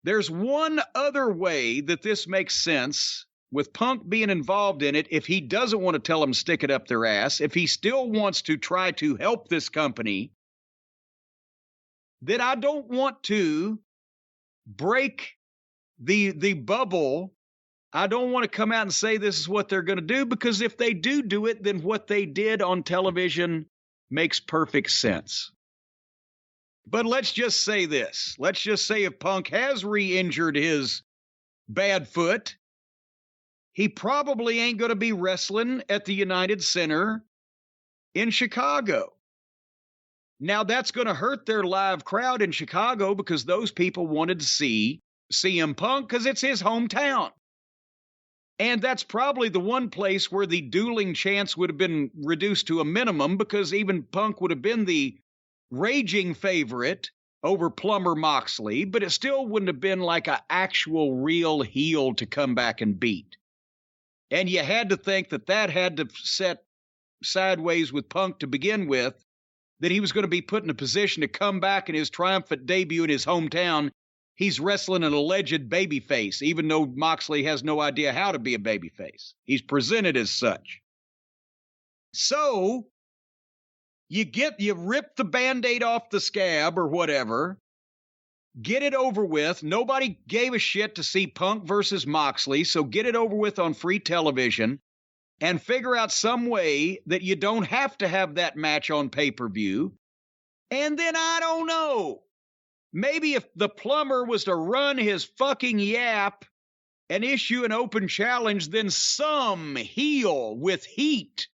Speaker 1: There's one other way that this makes sense with Punk being involved in it. If he doesn't want to tell them stick it up their ass, if he still wants to try to help this company, then I don't want to break the bubble. I don't want to come out and say this is what they're going to do, because if they do it, then what they did on television makes perfect sense. But let's just say this. Let's just say if Punk has re-injured his bad foot, he probably ain't going to be wrestling at the United Center in Chicago. Now, that's going to hurt their live crowd in Chicago because those people wanted to see CM Punk because it's his hometown. And that's probably the one place where the dueling chance would have been reduced to a minimum, because even Punk would have been the raging favorite over Plumber Moxley, but it still wouldn't have been like an actual real heel to come back and beat. And you had to think that had to set sideways with Punk to begin with, that he was going to be put in a position to come back in his triumphant debut in his hometown. He's wrestling an alleged babyface, even though Moxley has no idea how to be a babyface. He's presented as such. So you rip the Band-Aid off the scab or whatever, get it over with. Nobody gave a shit to see Punk versus Moxley, so get it over with on free television and figure out some way that you don't have to have that match on pay-per-view. And then I don't know. Maybe if the Plumber was to run his fucking yap and issue an open challenge, then some heel with heat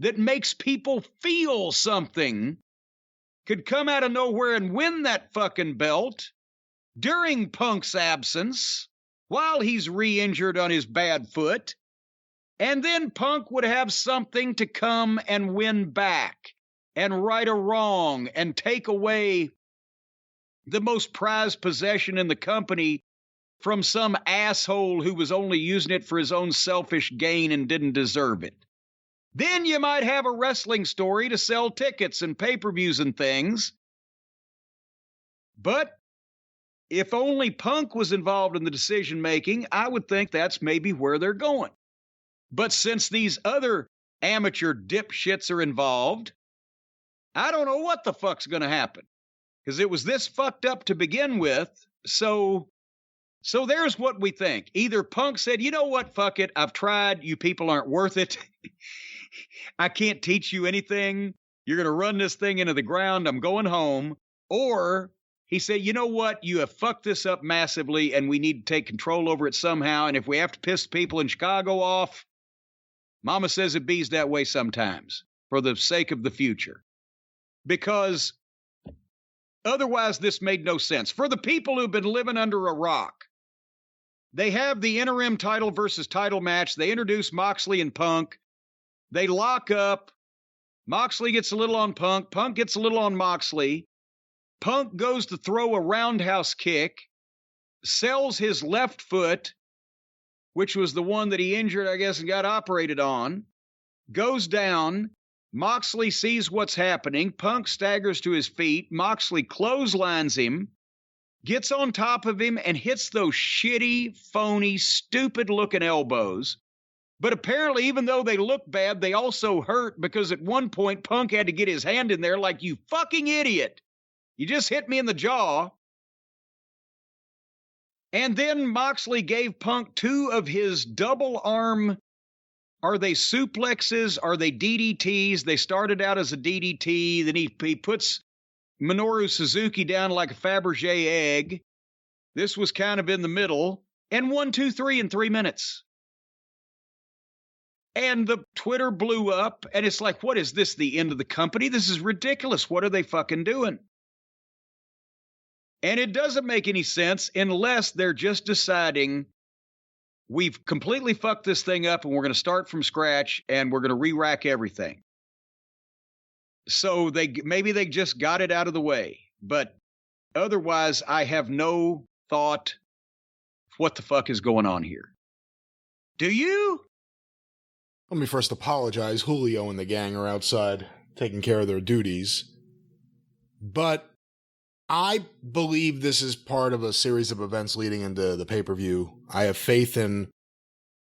Speaker 1: that makes people feel something could come out of nowhere and win that fucking belt during Punk's absence while he's re-injured on his bad foot. And then Punk would have something to come and win back and right a wrong and take away the most prized possession in the company from some asshole who was only using it for his own selfish gain and didn't deserve it. Then you might have a wrestling story to sell tickets and pay-per-views and things. But if only Punk was involved in the decision-making, I would think that's maybe where they're going. But since these other amateur dipshits are involved, I don't know what the fuck's going to happen. Because it was this fucked up to begin with. So there's what we think. Either Punk said, you know what, fuck it, I've tried, you people aren't worth it. I can't teach you anything. You're going to run this thing into the ground. I'm going home. Or he said, you know what? You have fucked this up massively, and we need to take control over it somehow. And if we have to piss people in Chicago off, Mama says it bees that way sometimes for the sake of the future. Because otherwise, this made no sense. For the people who've been living under a rock, they have the interim title versus title match. They introduce Moxley and Punk. They lock up. Moxley gets a little on Punk. Punk gets a little on Moxley. Punk goes to throw a roundhouse kick, sells his left foot, which was the one that he injured, I guess, and got operated on, goes down. Moxley sees what's happening. Punk staggers to his feet. Moxley clotheslines him, gets on top of him and hits those shitty, phony, stupid-looking elbows. But apparently, even though they look bad, they also hurt because at one point, Punk had to get his hand in there like, you fucking idiot. You just hit me in the jaw. And then Moxley gave Punk 2 of his double arm. Are they suplexes? Are they DDTs? They started out as a DDT. Then he puts Minoru Suzuki down like a Fabergé egg. This was kind of in the middle. And 1, 2, 3 in 3 minutes. And the Twitter blew up. And it's like, what is this, the end of the company? This is ridiculous. What are they fucking doing? And it doesn't make any sense unless they're just deciding we've completely fucked this thing up and we're going to start from scratch and we're going to re-rack everything. So maybe they just got it out of the way. But otherwise, I have no thought what the fuck is going on here. Do you?
Speaker 2: Let me first apologize. Julio and the gang are outside taking care of their duties. But I believe this is part of a series of events leading into the pay-per-view. I have faith in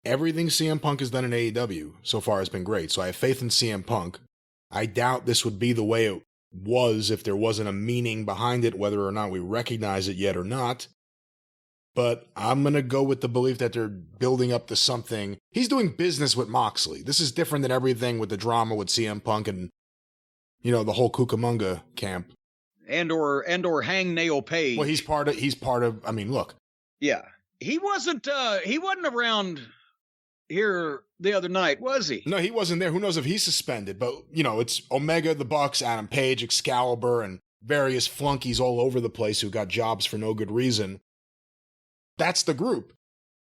Speaker 2: everything CM Punk has done in AEW so far has been great. So I have faith in CM Punk. I doubt this would be the way it was if there wasn't a meaning behind it, whether or not we recognize it yet or not. But I'm going to go with the belief that they're building up to something. He's doing business with Moxley. This is different than everything with the drama with CM Punk and, you know, the whole Cucamonga camp.
Speaker 1: And or Hangnail Page.
Speaker 2: Well, he's part of, I mean, look.
Speaker 1: Yeah. He wasn't around here the other night, was he?
Speaker 2: No, he wasn't there. Who knows if he's suspended? But, you know, it's Omega, the Bucks, Adam Page, Excalibur, and various flunkies all over the place who got jobs for no good reason. That's the group.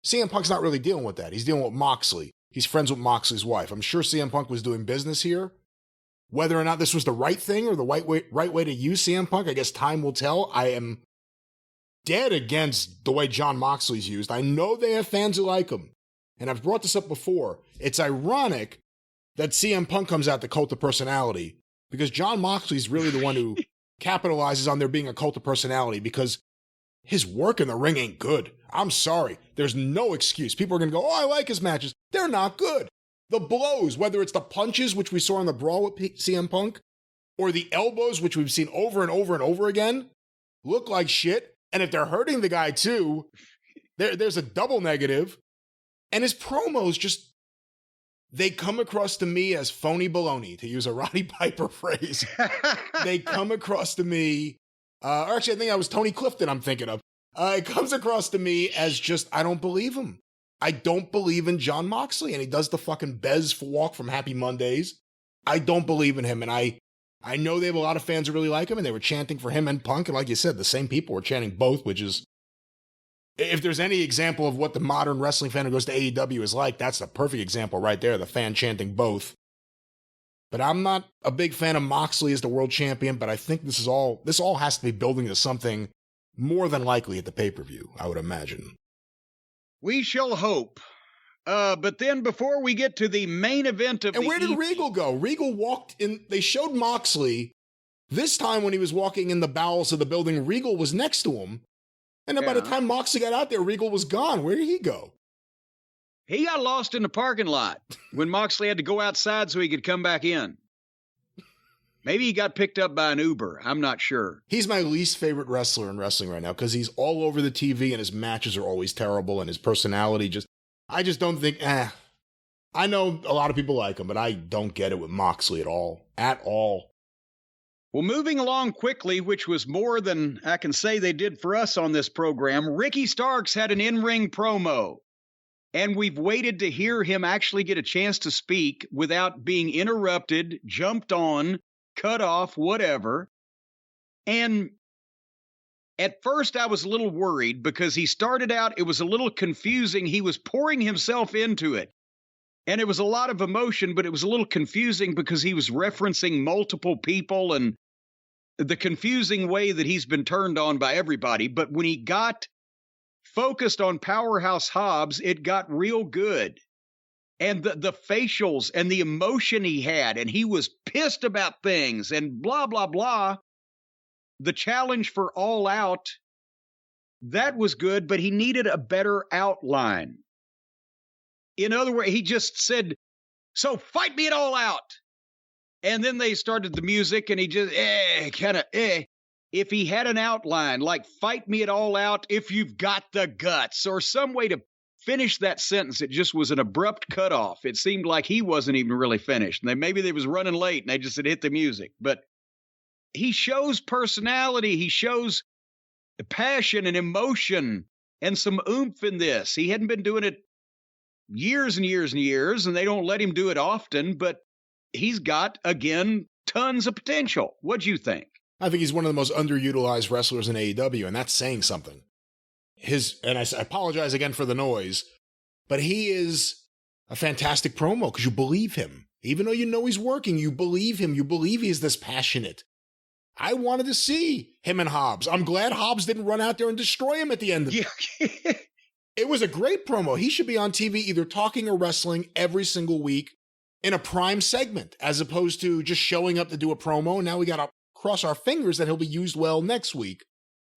Speaker 2: CM Punk's not really dealing with that. He's dealing with Moxley. He's friends with Moxley's wife. I'm sure CM Punk was doing business here. Whether or not this was the right thing or the right way to use CM Punk, I guess time will tell. I am dead against the way Jon Moxley's used. I know they have fans who like him. And I've brought this up before. It's ironic that CM Punk comes out the cult of personality because Jon Moxley's really the one who capitalizes on there being a cult of personality because his work in the ring ain't good. I'm sorry. There's no excuse. People are going to go, oh, I like his matches. They're not good. The blows, whether it's the punches, which we saw in the brawl with CM Punk, or the elbows, which we've seen over and over and over again, look like shit. And if they're hurting the guy too, there's a double negative. And his promos just, they come across to me as phony baloney, to use a Roddy Piper phrase. They come across to me, or actually I think that was Tony Clifton I'm thinking of. It comes across to me as just, I don't believe him. I don't believe in Jon Moxley, and he does the fucking Bez walk from Happy Mondays. I don't believe in him, and I know they have a lot of fans who really like him, and they were chanting for him and Punk, and like you said, the same people were chanting both, which is, if there's any example of what the modern wrestling fan who goes to AEW is like, that's the perfect example right there, the fan chanting both. But I'm not a big fan of Moxley as the world champion, but I think this all has to be building to something more than likely at the pay-per-view, I would imagine.
Speaker 1: We shall hope. But then before we get to the main event of
Speaker 2: and where did Regal go? Regal walked in. They showed Moxley. This time when he was walking in the bowels of the building, Regal was next to him. And then by the time Moxley got out there, Regal was gone. Where did he go?
Speaker 1: He got lost in the parking lot when Moxley had to go outside so he could come back in. Maybe he got picked up by an Uber. I'm not sure.
Speaker 2: He's my least favorite wrestler in wrestling right now because he's all over the TV and his matches are always terrible and his personality I just don't think, I know a lot of people like him, but I don't get it with Moxley at all. At all.
Speaker 1: Well, moving along quickly, which was more than I can say they did for us on this program, Ricky Starks had an in-ring promo. And we've waited to hear him actually get a chance to speak without being interrupted, jumped on, cut off, whatever. And at first I was a little worried because he started out, it was a little confusing. He was pouring himself into it. And it was a lot of emotion, but it was a little confusing because he was referencing multiple people and the confusing way that he's been turned on by everybody. But when he got focused on Powerhouse Hobbs, it got real good. And the facials and the emotion he had, and he was pissed about things and blah, blah, blah. The challenge for All Out That was good, but he needed a better outline. In other words, he just said, so fight me it all out. And then they started the music and he just, If he had an outline, like fight me it all out if you've got the guts, or some way to finish that sentence, it just was an abrupt cutoff. It seemed like he wasn't even really finished. And maybe they was running late and they just had hit the music. But he shows personality. He shows passion and emotion and some oomph in this. He hadn't been doing it years and years and years, and they don't let him do it often, but he's got, again, tons of potential. What'd you think?
Speaker 2: I think he's one of the most underutilized wrestlers in AEW, and that's saying something. And I apologize again for the noise, but he is a fantastic promo because you believe him. Even though you know he's working, you believe him. You believe he's this passionate. I wanted to see him and Hobbs. I'm glad Hobbs didn't run out there and destroy him at the end of it. It was a great promo. He should be on TV either talking or wrestling every single week in a prime segment, as opposed to just showing up to do a promo. Now we got to cross our fingers that he'll be used well next week.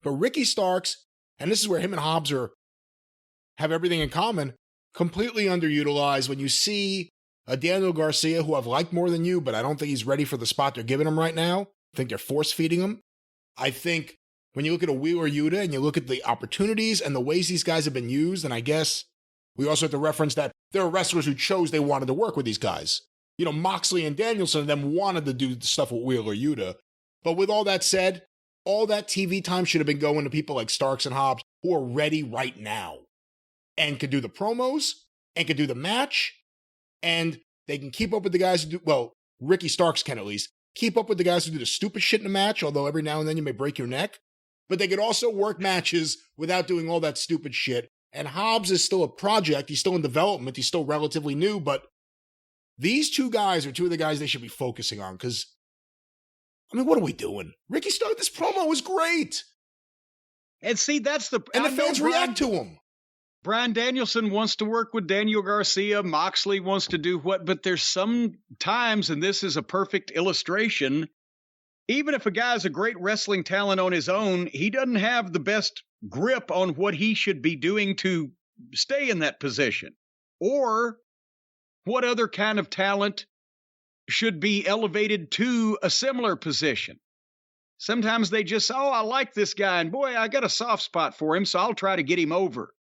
Speaker 2: But Ricky Starks, and this is where him and Hobbs have everything in common, completely underutilized. When you see a Daniel Garcia, who I've liked more than you, but I don't think he's ready for the spot they're giving him right now. I think they're force-feeding him. I think when you look at a Wheeler Yuta and you look at the opportunities and the ways these guys have been used, and I guess we also have to reference that there are wrestlers who chose they wanted to work with these guys. You know, Moxley and Danielson and them wanted to do stuff with Wheeler Yuta. But with all that said, all that TV time should have been going to people like Starks and Hobbs who are ready right now and could do the promos and could do the match, and they can keep up with the guys who do, well, Ricky Starks can at least, keep up with the guys who do the stupid shit in the match, although every now and then you may break your neck. But they could also work matches without doing all that stupid shit. And Hobbs is still a project. He's still in development. He's still relatively new. But these two guys are two of the guys they should be focusing on. Because, I mean, what are we doing? Ricky Starks, this promo was great.
Speaker 1: And see, that's the...
Speaker 2: And the fans react to him.
Speaker 1: Bryan Danielson wants to work with Daniel Garcia. Moxley wants to do what, but there's some times, and this is a perfect illustration, even if a guy's a great wrestling talent on his own, he doesn't have the best grip on what he should be doing to stay in that position. Or what other kind of talent should be elevated to a similar position. Sometimes they just, I like this guy, and boy, I got a soft spot for him, so I'll try to get him over.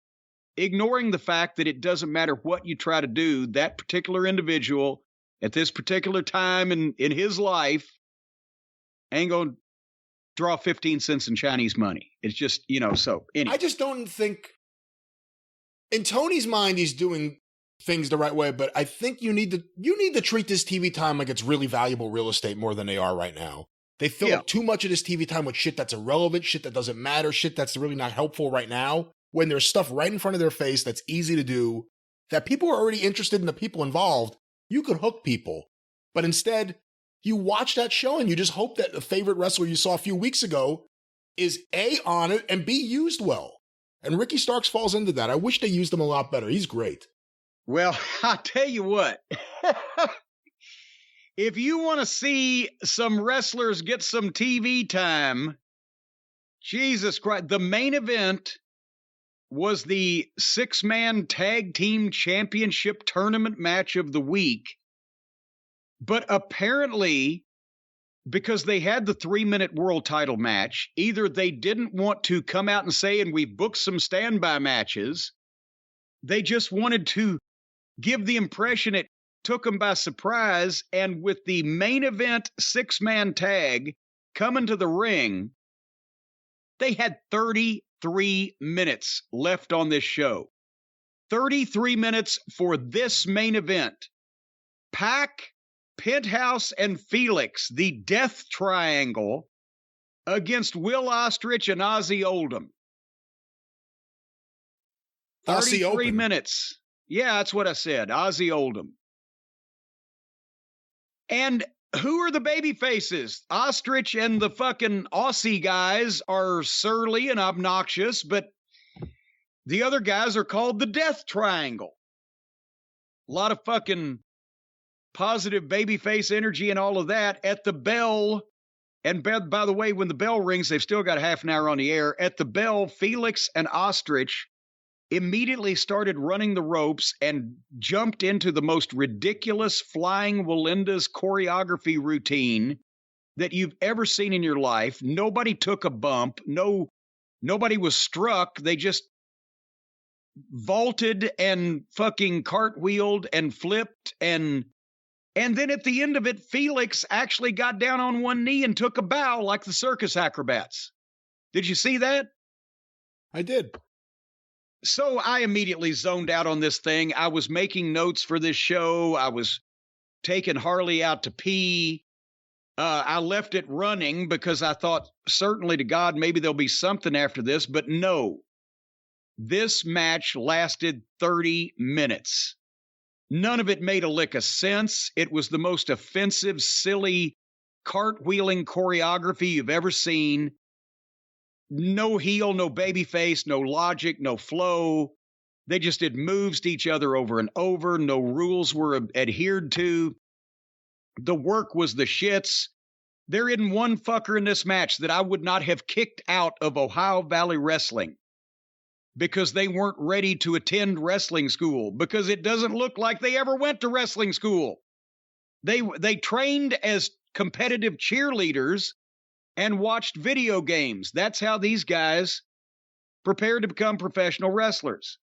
Speaker 1: Ignoring the fact that it doesn't matter what you try to do, that particular individual at this particular time in his life ain't going to draw 15 cents in Chinese money. It's just, so anyway.
Speaker 2: I just don't think, in Tony's mind, he's doing things the right way, but I think you need to treat this TV time like it's really valuable real estate more than they are right now. They fill up too much of this TV time with shit that's irrelevant, shit that doesn't matter, shit that's really not helpful right now, when there's stuff right in front of their face that's easy to do, that people are already interested in the people involved. You could hook people. But instead, you watch that show and you just hope that the favorite wrestler you saw a few weeks ago is A, on it, and B, used well. And Ricky Starks falls into that. I wish they used him a lot better. He's great.
Speaker 1: Well, I'll tell you what. If you want to see some wrestlers get some TV time, Jesus Christ, the main event was the 6-man tag team championship tournament match of the week. But apparently, because they had the 3-minute world title match, either they didn't want to come out and say, and we booked some standby matches. They just wanted to give the impression it took them by surprise. And with the main event 6-man tag coming to the ring, they had 33 minutes left on this show. 33 minutes for this main event. Pac, Penthouse, and Felix, the Death Triangle, against Will Ostrich and Ozzy Oldham. 33 minutes. Yeah, that's what I said. Ozzy Oldham. And who are the baby faces? Ostrich and the fucking Aussie guys are surly and obnoxious, but the other guys are called the Death Triangle. A lot of fucking positive babyface energy and all of that at the bell And by the way, when the bell rings, they've still got half an hour on the air. At the bell, Felix and Ostrich immediately started running the ropes and jumped into the most ridiculous Flying Walinda's choreography routine that you've ever seen in your life. Nobody took a bump. Nobody was struck. They just vaulted and fucking cartwheeled and flipped. And then at the end of it, Felix actually got down on one knee and took a bow like the circus acrobats. Did you see that?
Speaker 2: I did.
Speaker 1: So I immediately zoned out on this thing. I was making notes for this show. I was taking Harley out to pee. I left it running because I thought, certainly to God, maybe there'll be something after this. But no, this match lasted 30 minutes. None of it made a lick of sense. It was the most offensive, silly, cartwheeling choreography you've ever seen. No heel, no babyface, no logic, no flow. They just did moves to each other over and over. No rules were adhered to. The work was the shits. There isn't one fucker in this match that I would not have kicked out of Ohio Valley Wrestling because they weren't ready to attend wrestling school, because it doesn't look like they ever went to wrestling school. They trained as competitive cheerleaders and watched video games. That's how these guys prepared to become professional wrestlers.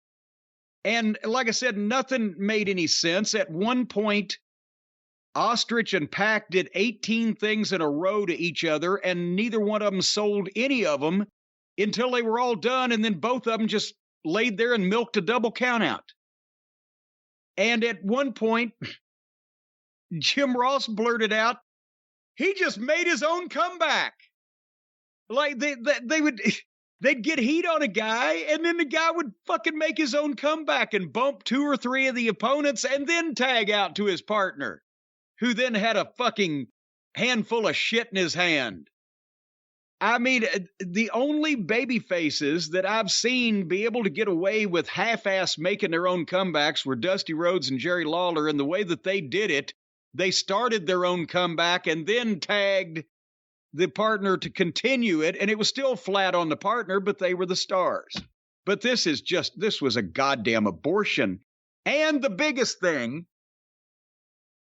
Speaker 1: And like I said, nothing made any sense. At one point, Ostrich and Pac did 18 things in a row to each other, and neither one of them sold any of them until they were all done, and then both of them just laid there and milked a double countout. And at one point, Jim Ross blurted out, he just made his own comeback. Like they'd get heat on a guy, and then the guy would fucking make his own comeback and bump 2 or 3 of the opponents and then tag out to his partner, who then had a fucking handful of shit in his hand. I mean, the only baby faces that I've seen be able to get away with half-ass making their own comebacks were Dusty Rhodes and Jerry Lawler, and the way that they did it, they started their own comeback and then tagged the partner to continue it, and it was still flat on the partner, but they were the stars. But this was a goddamn abortion. And the biggest thing,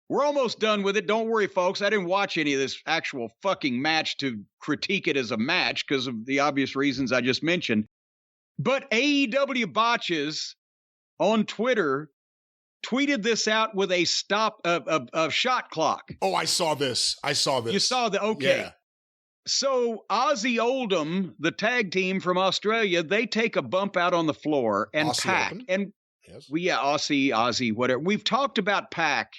Speaker 1: we're almost done with it. Don't worry, folks. I didn't watch any of this actual fucking match to critique it as a match because of the obvious reasons I just mentioned. But AEW Botches on Twitter tweeted this out with a shot clock.
Speaker 2: Oh, I saw this.
Speaker 1: You saw the, okay.
Speaker 2: Yeah.
Speaker 1: So Aussie Oldham, the tag team from Australia, they take a bump out on the floor, and
Speaker 2: Aussie
Speaker 1: Pac.
Speaker 2: Open?
Speaker 1: And
Speaker 2: Yes.
Speaker 1: Aussie, whatever. We've talked about Pac.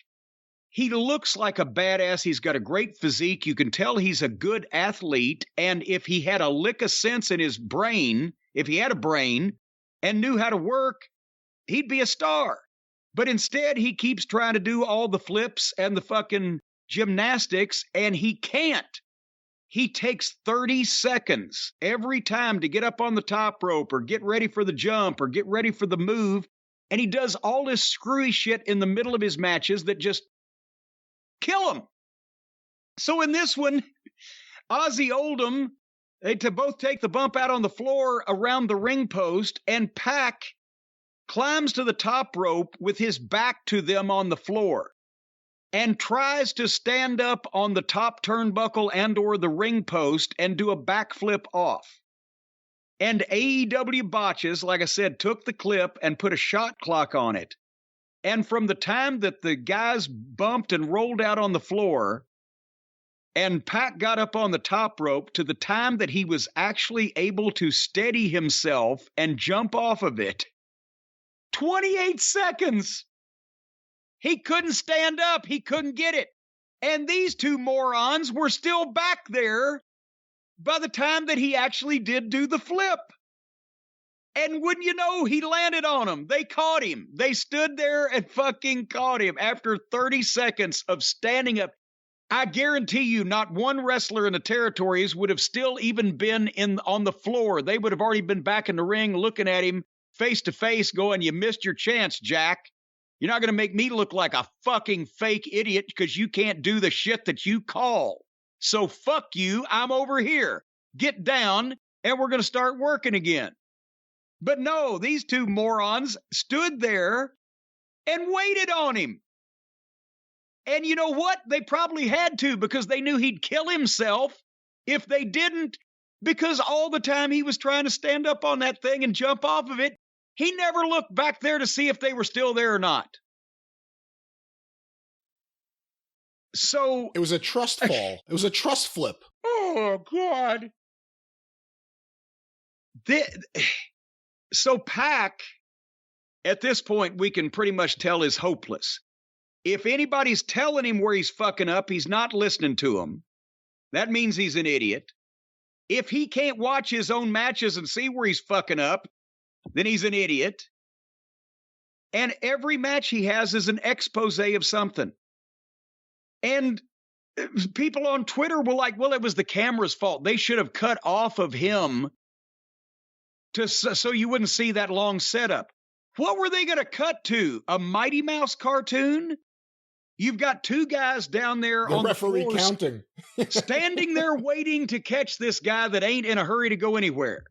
Speaker 1: He looks like a badass. He's got a great physique. You can tell he's a good athlete. And if he had a lick of sense in his brain, if he had a brain and knew how to work, he'd be a star. But instead, he keeps trying to do all the flips and the fucking gymnastics, and he can't. He takes 30 seconds every time to get up on the top rope or get ready for the jump or get ready for the move. And he does all this screwy shit in the middle of his matches that just kill him. So in this one, Aussie Oldham, they to both take the bump out on the floor around the ring post, and Pac climbs to the top rope with his back to them on the floor and tries to stand up on the top turnbuckle and or the ring post and do a backflip off. And AEW Botches, like I said, took the clip and put a shot clock on it. And from the time that the guys bumped and rolled out on the floor and Pac got up on the top rope to the time that he was actually able to steady himself and jump off of it, 28 seconds. He couldn't stand up. He couldn't get it. And these two morons were still back there by the time that he actually did do the flip. And wouldn't you know, he landed on them. They caught him. They stood there and fucking caught him after 30 seconds of standing up. I guarantee you not one wrestler in the territories would have still even been on the floor. They would have already been back in the ring looking at him face to face going, you missed your chance, Jack. You're not going to make me look like a fucking fake idiot because you can't do the shit that you call. So fuck you, I'm over here. Get down, and we're going to start working again. But no, these two morons stood there and waited on him. And you know what? They probably had to, because they knew he'd kill himself if they didn't, because all the time he was trying to stand up on that thing and jump off of it, he never looked back there to see if they were still there or not. So
Speaker 2: it was a trust fall. It was a trust flip.
Speaker 1: Oh, God. So Pac, at this point, we can pretty much tell is hopeless. If anybody's telling him where he's fucking up, he's not listening to him. That means he's an idiot. If he can't watch his own matches and see where he's fucking up, then he's an idiot. And every match he has is an expose of something. And people on Twitter were like, well, it was the camera's fault. They should have cut off of him so you wouldn't see that long setup. What were they going to cut to? A Mighty Mouse cartoon? You've got two guys down there on the
Speaker 2: referee
Speaker 1: floor
Speaker 2: counting,
Speaker 1: standing there waiting to catch this guy that ain't in a hurry to go anywhere.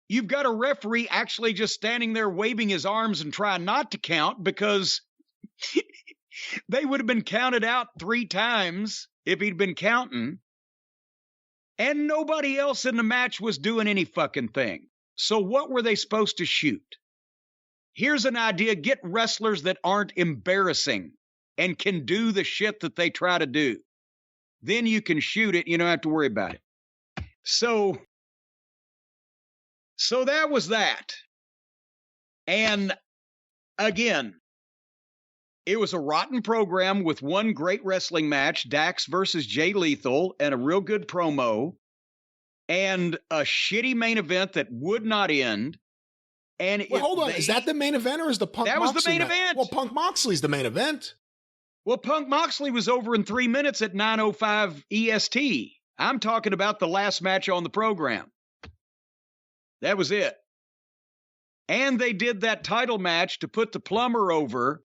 Speaker 1: You've got a referee actually just standing there waving his arms and trying not to count, because they would have been counted out 3 times if he'd been counting. And nobody else in the match was doing any fucking thing. So what were they supposed to shoot? Here's an idea. Get wrestlers that aren't embarrassing and can do the shit that they try to do. Then you can shoot it. You don't have to worry about it. So that was that. And again, it was a rotten program with one great wrestling match, Dax versus Jay Lethal, and a real good promo, and a shitty main event that would not end. And
Speaker 2: hold on, is that the main event, or is the Punk Moxley?
Speaker 1: That was the main event.
Speaker 2: Well, Punk Moxley's the main event.
Speaker 1: Well, Punk Moxley was over in 3 minutes at 9:05 EST. I'm talking about the last match on the program. That was it. And they did that title match to put the plumber over,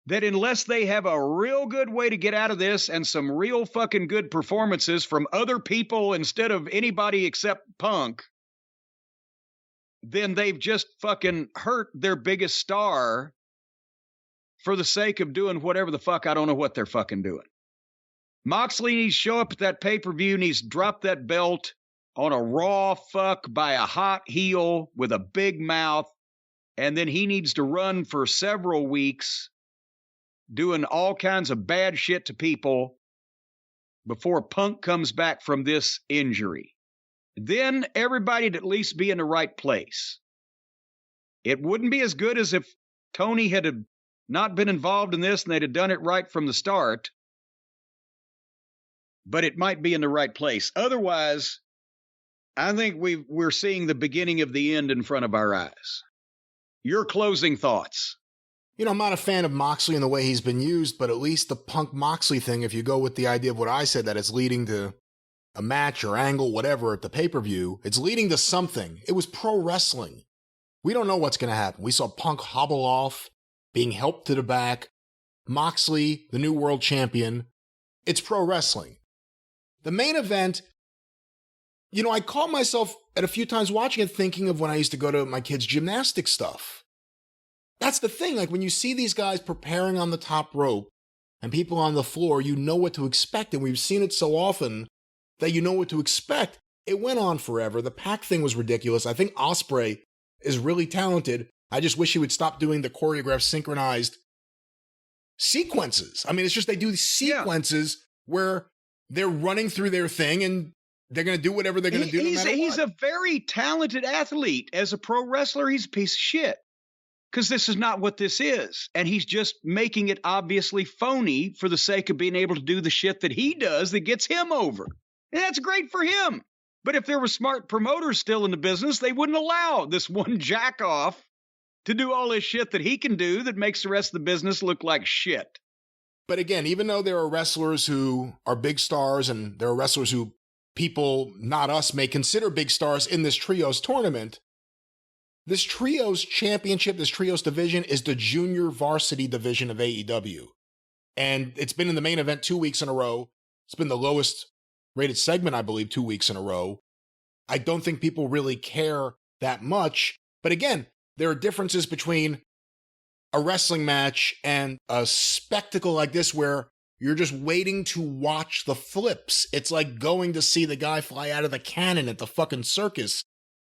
Speaker 1: that unless they have a real good way to get out of this and some real fucking good performances from other people instead of anybody except Punk, then they've just fucking hurt their biggest star for the sake of doing whatever the fuck. I don't know what they're fucking doing. Moxley needs to show up at that pay-per-view and he's dropped that belt on a raw fuck by a hot heel with a big mouth. And then he needs to run for several weeks doing all kinds of bad shit to people before Punk comes back from this injury. Then everybody'd at least be in the right place. It wouldn't be as good as if Tony had not been involved in this and they'd have done it right from the start, but it might be in the right place. Otherwise, I think we're seeing the beginning of the end in front of our eyes. Your closing thoughts?
Speaker 2: I'm not a fan of Moxley in the way he's been used, but at least the Punk Moxley thing, if you go with the idea of what I said, that it's leading to a match or angle, whatever, at the pay-per-view, it's leading to something. It was pro wrestling. We don't know what's going to happen. We saw Punk hobble off, being helped to the back. Moxley, the new world champion. It's pro wrestling. The main event, I caught myself at a few times watching it thinking of when I used to go to my kids' gymnastics stuff. That's the thing, like when you see these guys preparing on the top rope and people on the floor, you know what to expect, and we've seen it so often that you know what to expect. It went on forever. The Pac thing was ridiculous. I think Ospreay is really talented. I just wish he would stop doing the choreographed, synchronized sequences. I mean, it's just they do these sequences where they're running through their thing and they're going to do whatever they're going to do no matter what.
Speaker 1: He's a very talented athlete. As a pro wrestler, he's a piece of shit. Because this is not what this is. And he's just making it obviously phony for the sake of being able to do the shit that he does that gets him over. And that's great for him. But if there were smart promoters still in the business, they wouldn't allow this one jack-off to do all this shit that he can do that makes the rest of the business look like shit.
Speaker 2: But again, even though there are wrestlers who are big stars and there are wrestlers who people, not us, may consider big stars in this trios tournament, this trios championship, this trios division is the junior varsity division of AEW. And it's been in the main event 2 weeks in a row. It's been the lowest rated segment, I believe, 2 weeks in a row. I don't think people really care that much. But again, there are differences between a wrestling match and a spectacle like this where you're just waiting to watch the flips. It's like going to see the guy fly out of the cannon at the fucking circus.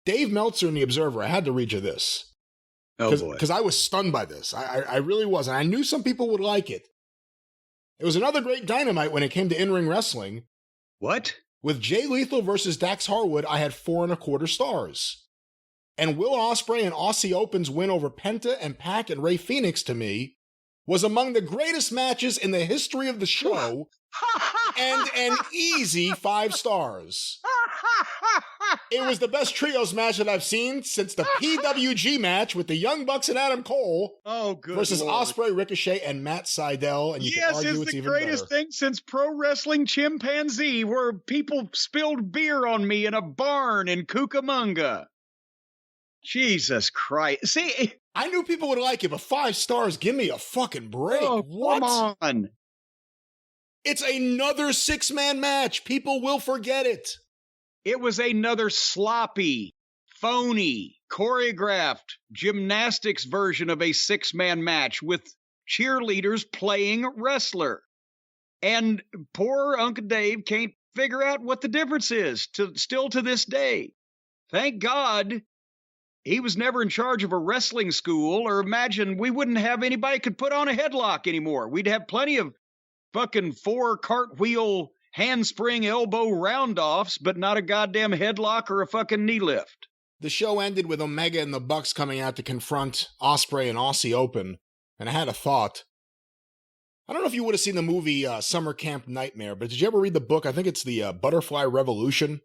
Speaker 2: Dave Meltzer in The Observer, I had to read you this.
Speaker 1: Oh, boy.
Speaker 2: Because I was stunned by this. I really was. And I knew some people would like it. It was another great Dynamite when it came to in-ring wrestling.
Speaker 1: What?
Speaker 2: With Jay Lethal versus Dax Harwood, I had 4.25 stars. And Will Ospreay and Aussie Open's win over Penta and Pac and Ray Phoenix, to me, was among the greatest matches in the history of the show, and an easy 5 stars. It was the best trios match that I've seen since the PWG match with the Young Bucks and Adam Cole versus
Speaker 1: Lord.
Speaker 2: Ospreay, Ricochet, and Matt Sydal. And you can argue it's
Speaker 1: the
Speaker 2: even
Speaker 1: greatest
Speaker 2: better.
Speaker 1: thing since Pro Wrestling Chimpanzee, where people spilled beer on me in a barn in Cucamonga. Jesus Christ. See,
Speaker 2: I knew people would like it, but 5 stars, give me a fucking break. What?
Speaker 1: Come on.
Speaker 2: It's another 6-man match. People will forget it.
Speaker 1: It was another sloppy, phony, choreographed gymnastics version of a 6-man match with cheerleaders playing wrestler. And poor Uncle Dave can't figure out what the difference is still to this day. Thank God he was never in charge of a wrestling school, or imagine we wouldn't have anybody could put on a headlock anymore. We'd have plenty of fucking 4 cartwheel handspring elbow roundoffs, but not a goddamn headlock or a fucking knee lift.
Speaker 2: The show ended with Omega and the Bucks coming out to confront Ospreay and Aussie Open, and I had a thought. I don't know if you would have seen the movie Summer Camp Nightmare, but did you ever read the book? I think it's the Butterfly Revolution.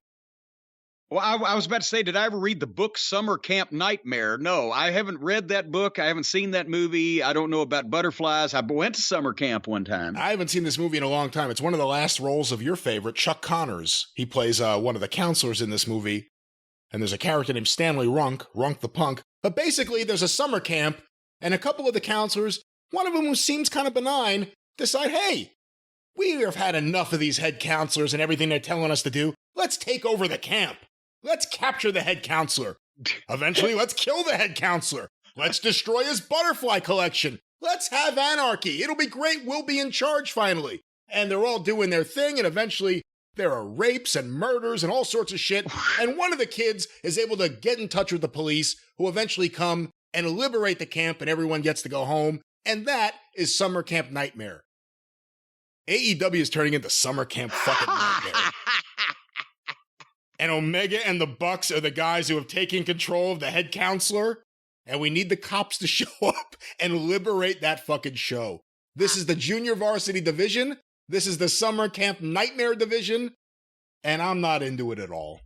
Speaker 1: Well, I was about to say, did I ever read the book Summer Camp Nightmare? No, I haven't read that book. I haven't seen that movie. I don't know about butterflies. I went to summer camp one time.
Speaker 2: I haven't seen this movie in a long time. It's one of the last roles of your favorite, Chuck Connors. He plays one of the counselors in this movie. And there's a character named Stanley Runk the Punk. But basically, there's a summer camp, and a couple of the counselors, one of them who seems kind of benign, decide, hey, we have had enough of these head counselors and everything they're telling us to do. Let's take over the camp. Let's capture the head counselor. Eventually, let's kill the head counselor. Let's destroy his butterfly collection. Let's have anarchy. It'll be great. We'll be in charge finally. And they're all doing their thing, and eventually there are rapes and murders and all sorts of shit. And one of the kids is able to get in touch with the police, who eventually come and liberate the camp, and everyone gets to go home. And that is Summer Camp Nightmare. AEW is turning into Summer Camp fucking Nightmare. And Omega and the Bucks are the guys who have taken control of the head counselor. And we need the cops to show up and liberate that fucking show. This is the junior varsity division. This is the Summer Camp Nightmare division. And I'm not into it at all.